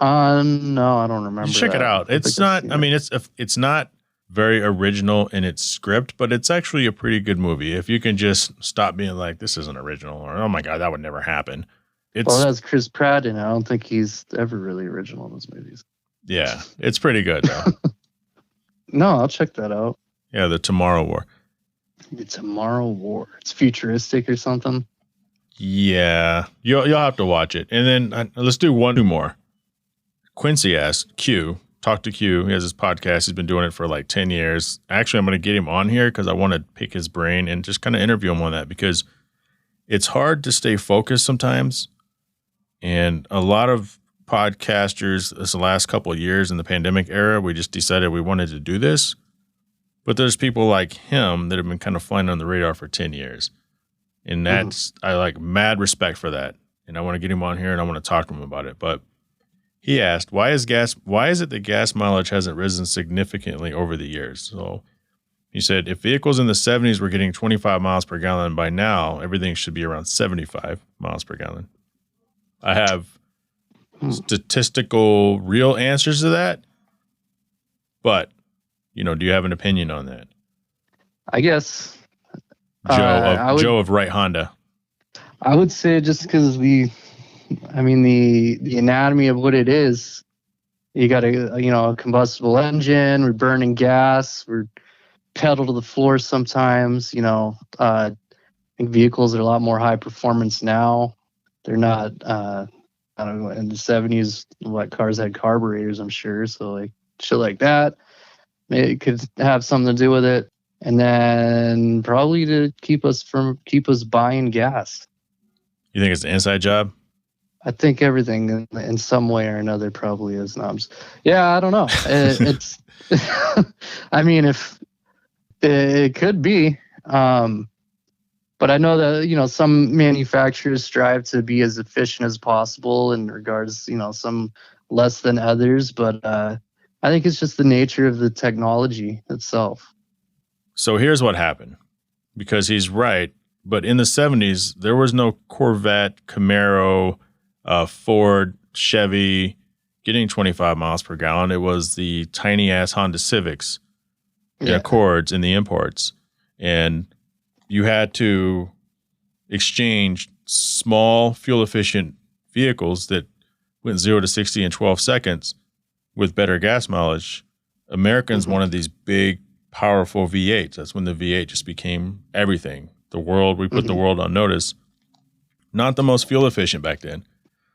No, I don't remember. Check it out. It's not. I mean, it's not very original in its script, but it's actually a pretty good movie. If you can just stop being like, this isn't original, or oh my god, that would never happen. Well, that's Chris Pratt, and I don't think he's ever really original in his movies. Yeah, it's pretty good though. No, I'll check that out. Yeah, The Tomorrow War. The Tomorrow War. It's futuristic or something. Yeah, you'll have to watch it, and then let's do two more. Quincy asked Q. Talk to Q. He has his podcast. He's been doing it for 10 years. Actually, I'm going to get him on here because I want to pick his brain and just kind of interview him on that because it's hard to stay focused sometimes. And a lot of podcasters, this last couple of years in the pandemic era, we just decided we wanted to do this. But there's people like him that have been kind of flying on the radar for 10 years. And that's, I mad respect for that. And I want to get him on here and I want to talk to him about it. But he asked, why is it that gas mileage hasn't risen significantly over the years? So he said, if vehicles in the 70s were getting 25 miles per gallon, by now, everything should be around 75 miles per gallon. I have statistical real answers to that. But, do you have an opinion on that? I guess Joe of Right Honda. I would say just because the anatomy of what it is, you got a combustible engine, we're burning gas, we're pedal to the floor sometimes, I think vehicles are a lot more high performance now. They're not, I don't know, in the 70s, what cars had carburetors, I'm sure. So like shit like that, maybe it could have something to do with it. And then probably to keep us buying gas. You think it's an inside job? I think everything in some way or another probably is. Yeah, I don't know. It's, I mean, if it could be, but I know that, some manufacturers strive to be as efficient as possible in regards, some less than others. But I think it's just the nature of the technology itself. So here's what happened, because he's right. But in the 70s, there was no Corvette, Camaro, Ford, Chevy getting 25 miles per gallon. It was the tiny ass Honda Civics and Accords and the imports. And you had to exchange small fuel efficient vehicles that went 0 to 60 in 12 seconds with better gas mileage. Americans wanted these big, powerful V8s. That's when the V8 just became everything. We put the world on notice. Not the most fuel efficient back then.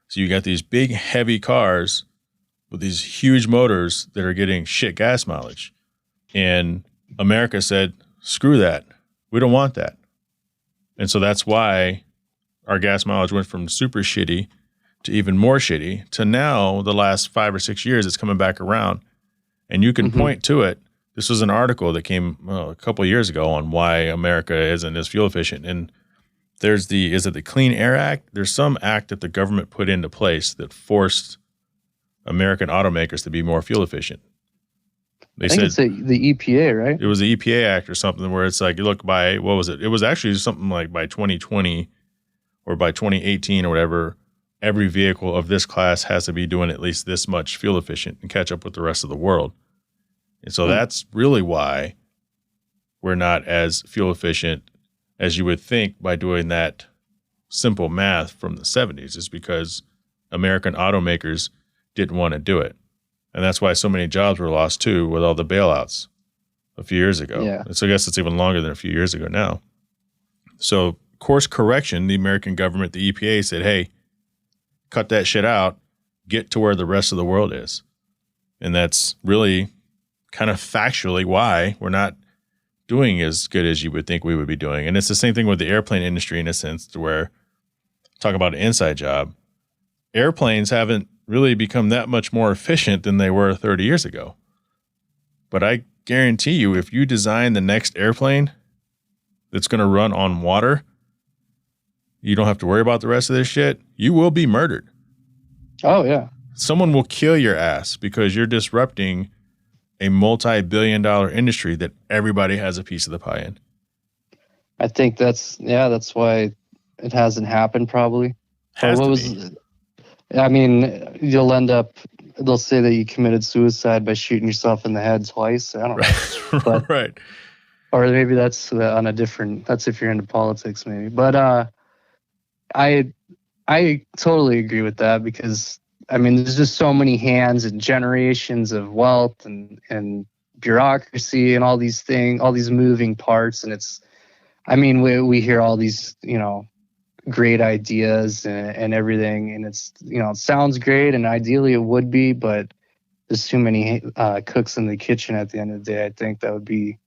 So you got these big, heavy cars with these huge motors that are getting shit gas mileage. And America said, screw that. We don't want that. And so that's why our gas mileage went from super shitty to even more shitty to now the last 5 or 6 years it's coming back around. And you can point to it. This was an article that came a couple of years ago on why America isn't as fuel efficient. And is it the Clean Air Act? There's some act that the government put into place that forced American automakers to be more fuel efficient. I think it's the EPA, right? It was the EPA Act or something where it's like, look, what was it? It was actually something like by 2020 or by 2018 or whatever, every vehicle of this class has to be doing at least this much fuel efficient and catch up with the rest of the world. And so that's really why we're not as fuel efficient as you would think by doing that simple math from the 70s, is because American automakers didn't want to do it. And that's why so many jobs were lost too with all the bailouts a few years ago. Yeah. And so I guess it's even longer than a few years ago now. So course correction, the American government, the EPA said, hey, cut that shit out, get to where the rest of the world is. And that's really kind of factually why we're not doing as good as you would think we would be doing. And it's the same thing with the airplane industry in a sense, to where, talk about an inside job, airplanes haven't really become that much more efficient than they were 30 years ago. But I guarantee you, if you design the next airplane that's going to run on water, you don't have to worry about the rest of this shit. You will be murdered. Oh, yeah. Someone will kill your ass because you're disrupting a multi-billion-dollar industry that everybody has a piece of the pie in. I think that's why it hasn't happened probably. You'll say that you committed suicide by shooting yourself in the head twice. I don't know. But, right. Or maybe that's on a different, that's if you're into politics maybe. But I totally agree with that, because there's just so many hands and generations of wealth and bureaucracy and all these things, all these moving parts. And we hear all these, great ideas and everything. And it sounds great, and ideally it would be, but there's too many cooks in the kitchen at the end of the day. I think that would be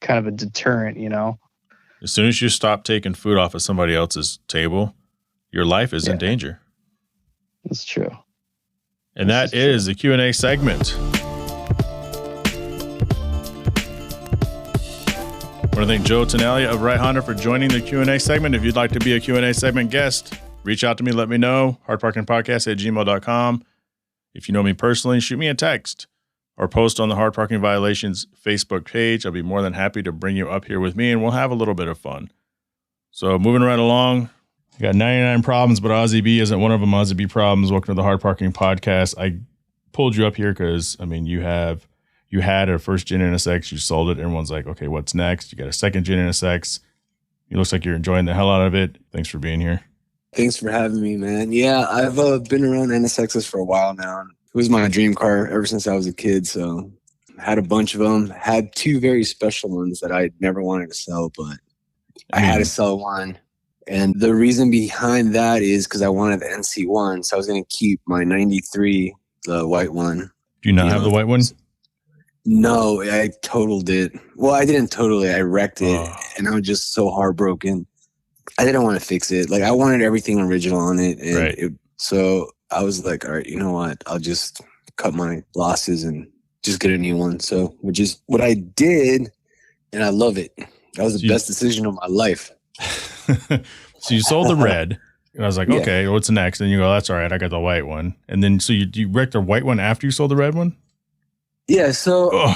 kind of a deterrent, As soon as you stop taking food off of somebody else's table, your life is in danger. That's true. And that is the Q&A segment. I want to thank Joe Tonelli of Right Honda for joining the Q&A segment. If you'd like to be a Q&A segment guest, reach out to me, let me know. HardParkingPodcast@gmail.com. If you know me personally, shoot me a text or post on the Hard Parking Violations Facebook page. I'll be more than happy to bring you up here with me, and we'll have a little bit of fun. So moving right along, I got 99 problems, but Ozzy B isn't one of them. Ozzy B problems. Welcome to the Hard Parking Podcast. I pulled you up here because, you have you had a first gen NSX, you sold it. Everyone's like, okay, what's next? You got a second gen NSX. It looks like you're enjoying the hell out of it. Thanks for being here. Thanks for having me, man. Yeah, I've been around NSXs for a while now. It was my dream car ever since I was a kid. So I had a bunch of them. Had two very special ones that I never wanted to sell, but I had to sell one. And the reason behind that is because I wanted the NC1. So I was going to keep my 93, the white one. Do you not have the white one? No, I totaled it. Well, I didn't total it. I wrecked it. And I was just so heartbroken. I didn't want to fix it. Like, I wanted everything original on it. And so I was like, all right, you know what? I'll just cut my losses and just get a new one. So, which is what I did. And I love it. That was the best decision of my life. So you sold the red. And I was like, okay, what's next? And you go, that's all right. I got the white one. And then, so you wrecked the white one after you sold the red one? Yeah. So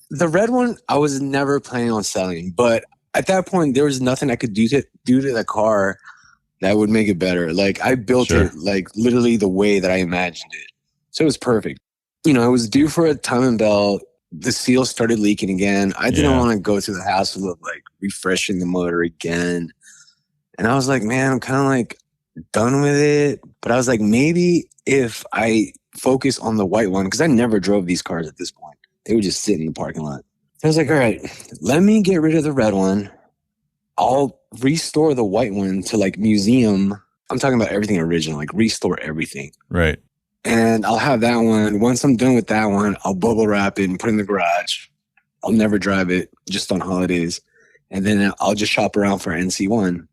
the red one, I was never planning on selling, but at that point, there was nothing I could do to the car that would make it better. Like, I built it like literally the way that I imagined it. So it was perfect. You know, I was due for a timing belt. The seal started leaking again. I didn't want to go through the hassle of like refreshing the motor again. And I was like, man, I'm kind of like done with it. But I was like, maybe if I focus on the white one, because I never drove these cars at this point. They would just sit in the parking lot. I was like, all right, let me get rid of the red one. I'll restore the white one to like museum. I'm talking about everything original, like restore everything. Right. And I'll have that one. Once I'm done with that one, I'll bubble wrap it and put it in the garage. I'll never drive it, just on holidays. And then I'll just shop around for NC1.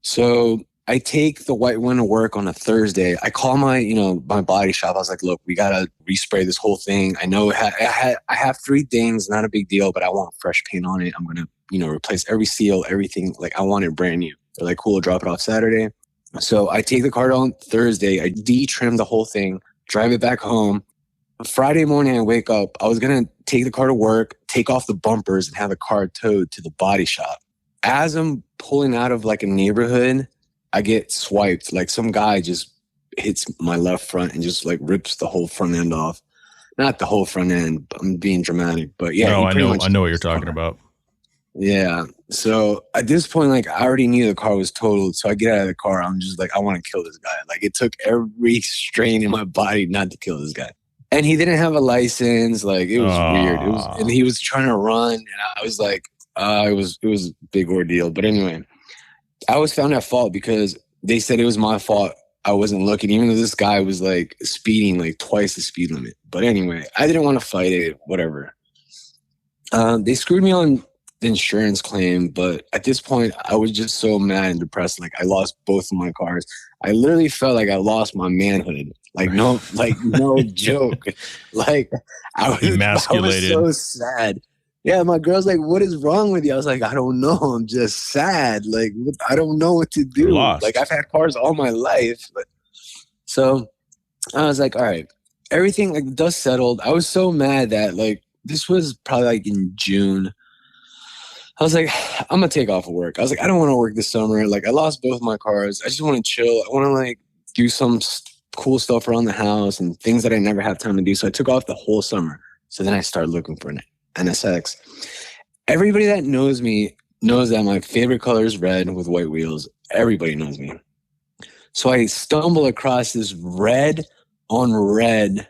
So I take the white one to work on a Thursday. I call my body shop. I was like, look, we got to respray this whole thing. I know I have 3 things, not a big deal, but I want fresh paint on it. I'm going to, replace every seal, everything. Like, I want it brand new. They're like, cool, drop it off Saturday. So I take the car on Thursday. I de-trim the whole thing, drive it back home. Friday morning, I wake up. I was going to take the car to work, take off the bumpers, and have the car towed to the body shop. As I'm pulling out of like a neighborhood, I get swiped. Like, some guy just hits my left front and just like rips the whole front end off. Not the whole front end. I'm being dramatic, but yeah. No, I know what you're talking about. Yeah. So at this point, like, I already knew the car was totaled. So I get out of the car. I'm just like, I want to kill this guy. Like, it took every strain in my body not to kill this guy. And he didn't have a license. Like, it was weird. And he was trying to run. And I was like, it was a big ordeal. But anyway, I was found at fault because they said it was my fault. I wasn't looking, even though this guy was like speeding like twice the speed limit. But anyway, I didn't want to fight it, whatever. They screwed me on the insurance claim, but at this point, I was just so mad and depressed. Like, I lost both of my cars. I literally felt like I lost my manhood. Like, no joke. Like, I was so sad. Yeah, my girl's like, what is wrong with you? I was like, I don't know. I'm just sad. Like, I don't know what to do. Like, I've had cars all my life. But so I was like, all right, everything, like, the dust settled. I was so mad that, like, this was probably like in June. I was like, I'm going to take off of work. I was like, I don't want to work this summer. Like, I lost both my cars. I just want to chill. I want to like do some cool stuff around the house and things that I never have time to do. So I took off the whole summer. So then I started looking for an NSX. Everybody that knows me knows that my favorite color is red with white wheels. Everybody knows me. So I stumble across this red on red,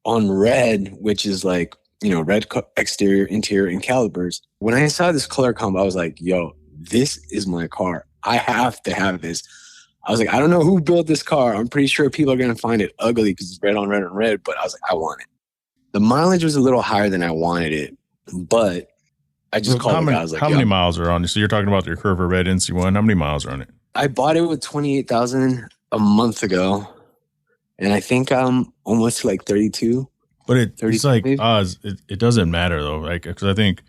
which is like, red exterior, interior, and calipers. When I saw this color combo, I was like, yo, this is my car. I have to have this. I was like, I don't know who built this car. I'm pretty sure people are going to find it ugly because it's red on red on red, but I was like, I want it. The mileage was a little higher than I wanted it, but I just called the guy. I was like, how many miles are on it? So you're talking about your Curva Red NC1. How many miles are on it? I bought it with 28,000 a month ago, and I think I'm almost like 32. But it's like, it doesn't matter though. Like, because I think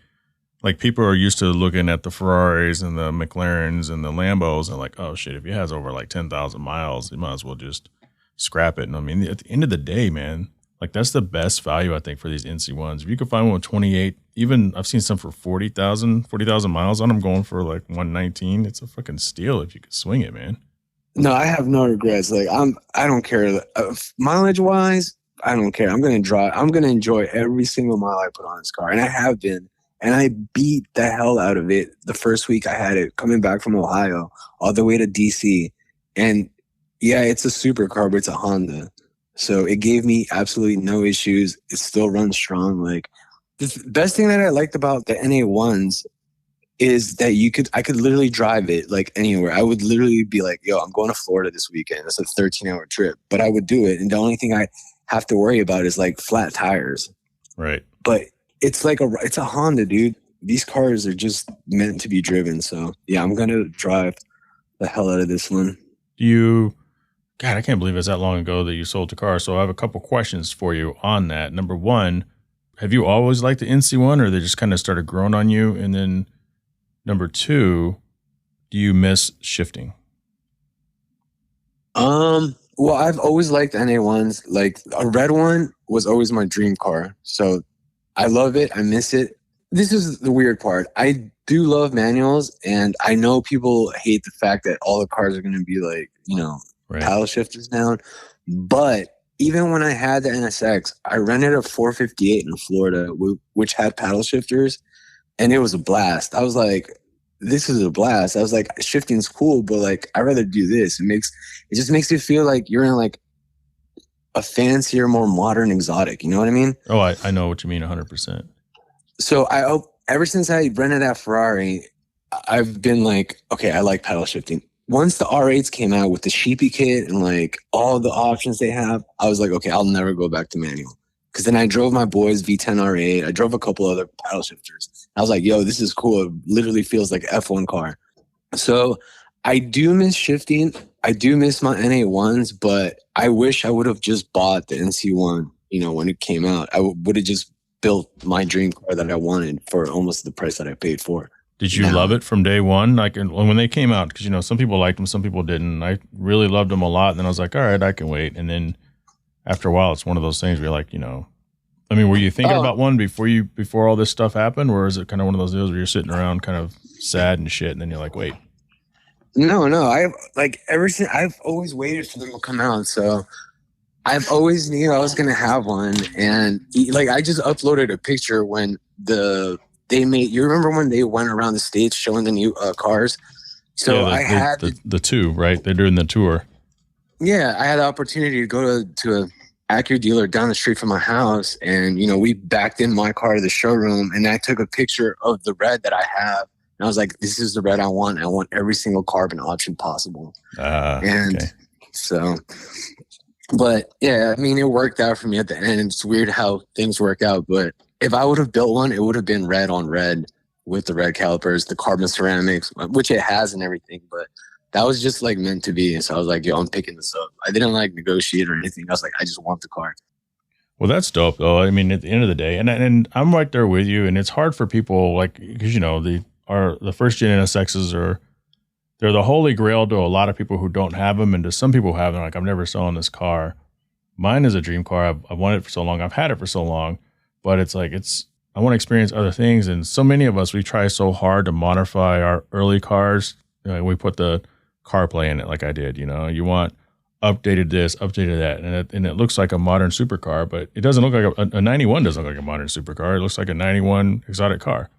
like people are used to looking at the Ferraris and the McLarens and the Lambos and like, oh shit, if it has over like 10,000 miles, you might as well just scrap it. And I mean, at the end of the day, man, like that's the best value I think for these NC1s. If you could find one with 28, even I've seen some for 40,000 miles on them going for like 119. It's a fucking steal if you could swing it, man. No, I have no regrets. Like I don't care. Mileage wise, I don't care. I'm gonna drive. I'm gonna enjoy every single mile I put on this car, and I have been. And I beat the hell out of it the first week I had it, coming back from Ohio all the way to DC. And yeah, it's a supercar, but it's a Honda. So it gave me absolutely no issues. It still runs strong. Like, the best thing that I liked about the NA1s is that I could literally drive it like anywhere. I would literally be like, yo, I'm going to Florida this weekend. It's a 13-hour trip, but I would do it. And the only thing I have to worry about is like flat tires. Right. But it's a Honda, dude. These cars are just meant to be driven. So yeah, I'm going to drive the hell out of this one. God, I can't believe it's that long ago that you sold the car. So I have a couple questions for you on that. Number one, have you always liked the NC1, or they just kind of started growing on you? And then number two, do you miss shifting? Well, I've always liked NA1s. Like, a red one was always my dream car. So I love it. I miss it. This is the weird part. I do love manuals, and I know people hate the fact that all the cars are going to be like, right, paddle shifters down. But even when I had the NSX, I rented a 458 in Florida, which had paddle shifters, and it was a blast. I was like, this is a blast. I was like, shifting's cool, but like, I'd rather do this. It just makes you feel like you're in like a fancier, more modern exotic. You know what I mean? Oh, I know what you mean 100%. So ever since I rented that Ferrari, I've been like, okay, I like paddle shifting. Once the R8s came out with the Sheepy kit and like all the options they have, I was like, okay, I'll never go back to manual. Because then I drove my boys V10 R8. I drove a couple other paddle shifters. I was like, yo, this is cool. It literally feels like an F1 car. So I do miss shifting. I do miss my NA1s, but I wish I would have just bought the NC1, when it came out. I would have just built my dream car that I wanted for almost the price that I paid for. Did you love it from day one? Like when they came out, because, some people liked them, some people didn't. I really loved them a lot. And then I was like, all right, I can wait. And then after a while, it's one of those things where you're like, were you thinking about one before all this stuff happened? Or is it kind of one of those deals where you're sitting around kind of sad and shit, and then you're like, wait? No. I've always waited for them to come out. So I've always knew I was going to have one. And like, I just uploaded a picture when you remember when they went around the States showing the new cars? So yeah, I had the two, right? They're doing the tour. Yeah, I had the opportunity to go to a Acura dealer down the street from my house, and we backed in my car to the showroom, and I took a picture of the red that I have, and I was like, "This is the red I want. I want every single carbon option possible." Okay. So, but yeah, it worked out for me at the end. It's weird how things work out, but if I would have built one, it would have been red on red with the red calipers, the carbon ceramics, which it has and everything, but that was just like meant to be. So I was like, yo, I'm picking this up. I didn't like negotiate or anything. I was like, I just want the car. Well, that's dope though. At the end of the day, and I'm right there with you. And it's hard for people because the first gen NSXs they're the holy grail to a lot of people who don't have them. And to some people who have them, like, I'm never selling this car. Mine is a dream car. I've wanted it for so long. I've had it for so long, but it's like, I want to experience other things. And so many of us, we try so hard to modify our early cars. We put the CarPlay in it, like I did. You want updated this, updated that, and it looks like a modern supercar, but it doesn't look like a 91 doesn't look like a modern supercar. It looks like a 91 exotic car.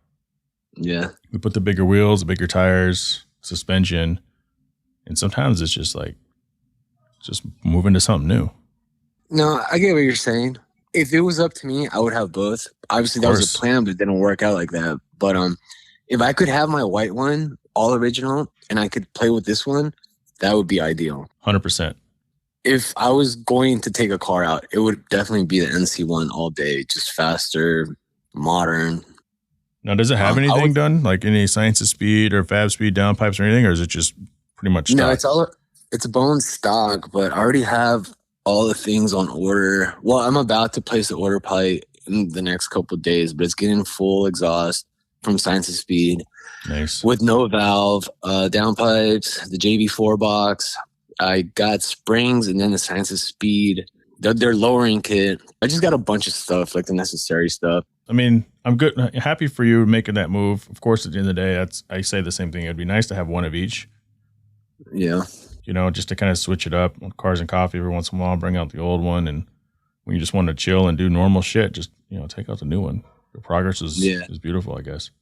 Yeah, we put the bigger wheels, the bigger tires, suspension, and sometimes it's just moving to something new. No, I get what you're saying. If it was up to me, I would have both. Obviously, that was a plan, but it didn't work out like that. But if I could have my white one, all original, and I could play with this one, that would be ideal. 100%. If I was going to take a car out, it would definitely be the NC1 all day. Just faster, modern. Now, does it have anything done? Like any science of speed or fab speed downpipes or anything? Or is it just pretty much stock? No, it's bone stock, but I already have all the things on order. Well, I'm about to place the order probably in the next couple of days, but it's getting full exhaust from Science of Speed. Nice. With no valve, downpipes, the JB4 box. I got springs and then the Science of Speed. Their lowering kit. I just got a bunch of stuff, like the necessary stuff. I'm good. Happy for you making that move. Of course, at the end of the day, I say the same thing. It'd be nice to have one of each. Yeah. Just to kind of switch it up. Cars and coffee every once in a while, bring out the old one. And when you just want to chill and do normal shit, just, take out the new one. The progress is beautiful, I guess.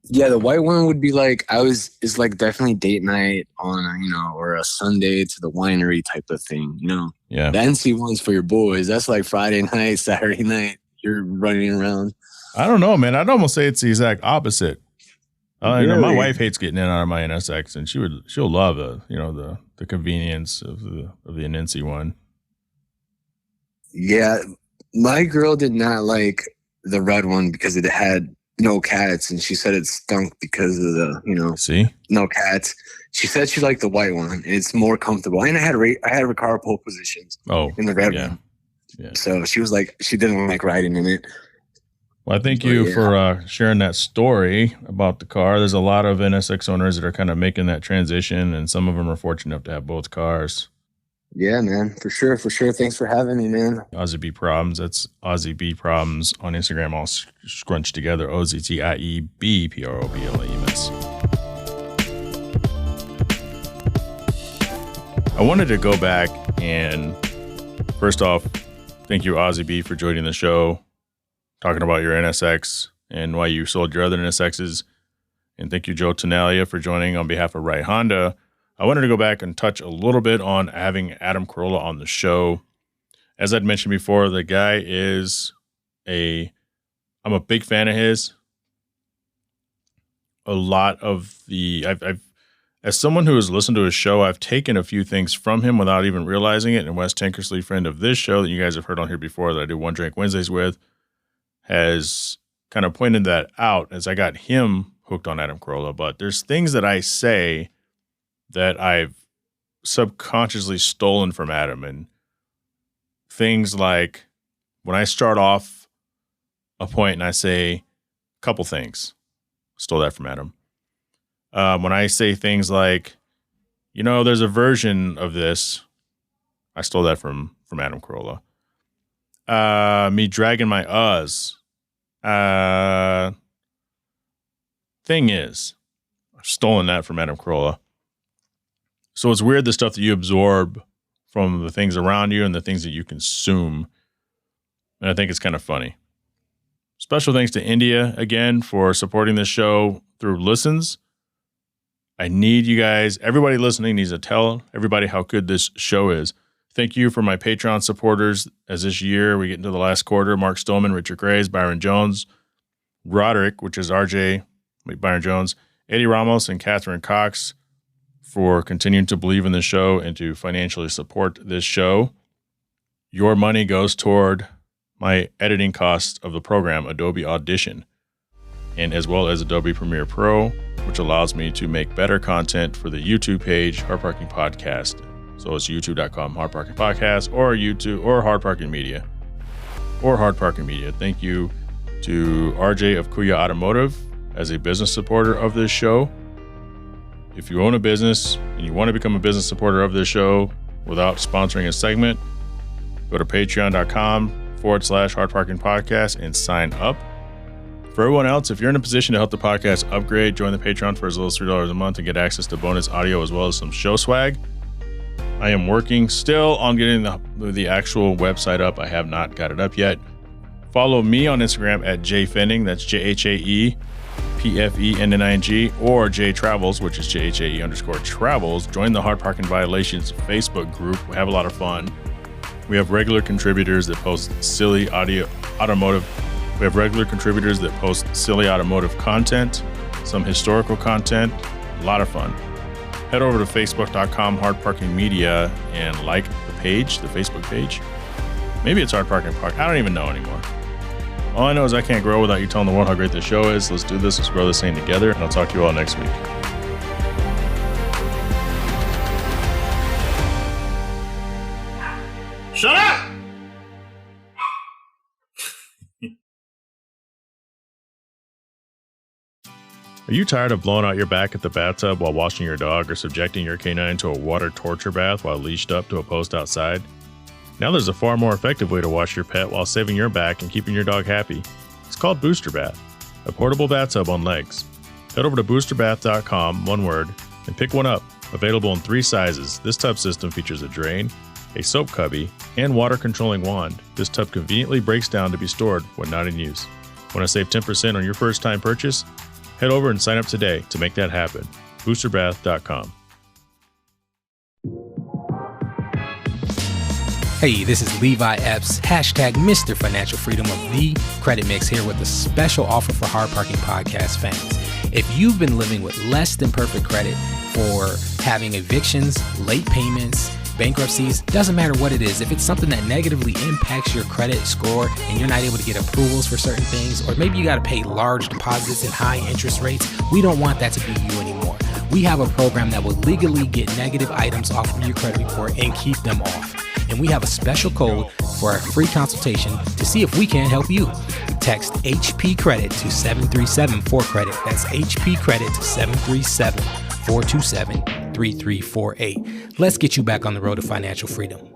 Yeah, the white one would be like, it's like definitely date night on, or a Sunday to the winery type of thing, Yeah. The NC one's for your boys. That's like Friday night, Saturday night. You're running around. I don't know, man. I'd almost say it's the exact opposite. Really? My wife hates getting in out of my NSX, and she'll love the convenience of the NC one. Yeah, my girl did not like the red one because it had no cats, and she said it stunk because of the no cats. She said she liked the white one. It's more comfortable, and I had Recaro pole positions. In the red one. Yeah. So she was like, she didn't like riding in it. Well, I thank you for sharing that story about the car. There's a lot of NSX owners that are kind of making that transition, and some of them are fortunate enough to have both cars. Yeah, man, for sure. Thanks for having me, man. Aussie B Problems. That's Aussie B Problems on Instagram, all scrunched together. OZTIEBPROBLEMS. I wanted to go back and first off, thank you, Aussie B, for joining the show, talking about your NSX and why you sold your other NSXs. And thank you, Joe Tenalia, for joining on behalf of Right Honda. I wanted to go back and touch a little bit on having Adam Carolla on the show. As I'd mentioned before, the guy I'm a big fan of his. A lot of I've as someone who has listened to his show, I've taken a few things from him without even realizing it. And Wes Tankersley, friend of this show that you guys have heard on here before that I do One Drink Wednesdays with, has kind of pointed that out as I got him hooked on Adam Carolla. But there's things that I say that I've subconsciously stolen from Adam, and things like when I start off a point and I say a couple things, stole that from Adam. When I say things like, there's a version of this, I stole that from Adam Carolla. Me dragging my thing is, I've stolen that from Adam Carolla. So it's weird, the stuff that you absorb from the things around you and the things that you consume. And I think it's kind of funny. Special thanks to India again for supporting this show through listens. I need you guys, everybody listening needs to tell everybody how good this show is. Thank you for my Patreon supporters as this year we get into the last quarter. Mark Stillman, Richard Grays, Byron Jones, Roderick, which is Byron Jones, Eddie Ramos, and Catherine Cox for continuing to believe in the show and to financially support this show. Your money goes toward my editing costs of the program, Adobe Audition, and as well as Adobe Premiere Pro, which allows me to make better content for the YouTube page, Hard Parking Podcast. So it's youtube.com, Hard Parking Podcast, or YouTube, or Hard Parking Media, Thank you to RJ of Kuya Automotive as a business supporter of this show. If you own a business and you want to become a business supporter of this show without sponsoring a segment, go to patreon.com/Hard Parking Podcast and sign up. For everyone else, if you're in a position to help the podcast upgrade, join the Patreon for as little as $3 a month and get access to bonus audio as well as some show swag. I am working still on getting the actual website up. I have not got it up yet. Follow me on Instagram at JFenning. That's JHAEPFENNING, or JTravels, which is JHAE_travels. Join the Hard Parking Violations Facebook group. We have a lot of fun. We have regular contributors that post silly automotive. We have regular contributors that post silly automotive content, some historical content, a lot of fun. Head over to facebook.com, Hard Parking Media, and like the page, the Facebook page. Maybe it's Hard Parking Park. I don't even know anymore. All I know is I can't grow without you telling the world how great the show is. Let's do this. Let's grow this thing together. And I'll talk to you all next week. Shut up! Are you tired of blowing out your back at the bathtub while washing your dog, or subjecting your canine to a water torture bath while leashed up to a post outside? Now there's a far more effective way to wash your pet while saving your back and keeping your dog happy. It's called Booster Bath, a portable bathtub on legs. Head over to boosterbath.com, one word, and pick one up. Available in 3 sizes, this tub system features a drain, a soap cubby, and water controlling wand, this tub conveniently breaks down to be stored when not in use. Want to save 10% on your first time purchase? Head over and sign up today to make that happen. Boosterbath.com. Hey, this is Levi Epps, hashtag Mr. Financial Freedom of the Credit Mix, here with a special offer for Hard Parking Podcast fans. If you've been living with less than perfect credit for having evictions, late payments, bankruptcies, doesn't matter what it is. If it's something that negatively impacts your credit score and you're not able to get approvals for certain things, or maybe you got to pay large deposits and high interest rates, we don't want that to be you anymore. We have a program that will legally get negative items off of your credit report and keep them off. And we have a special code for a free consultation to see if we can help you. Text HP Credit to 737 for credit. That's HP Credit to 737 427 3348. Let's get you back on the road to financial freedom.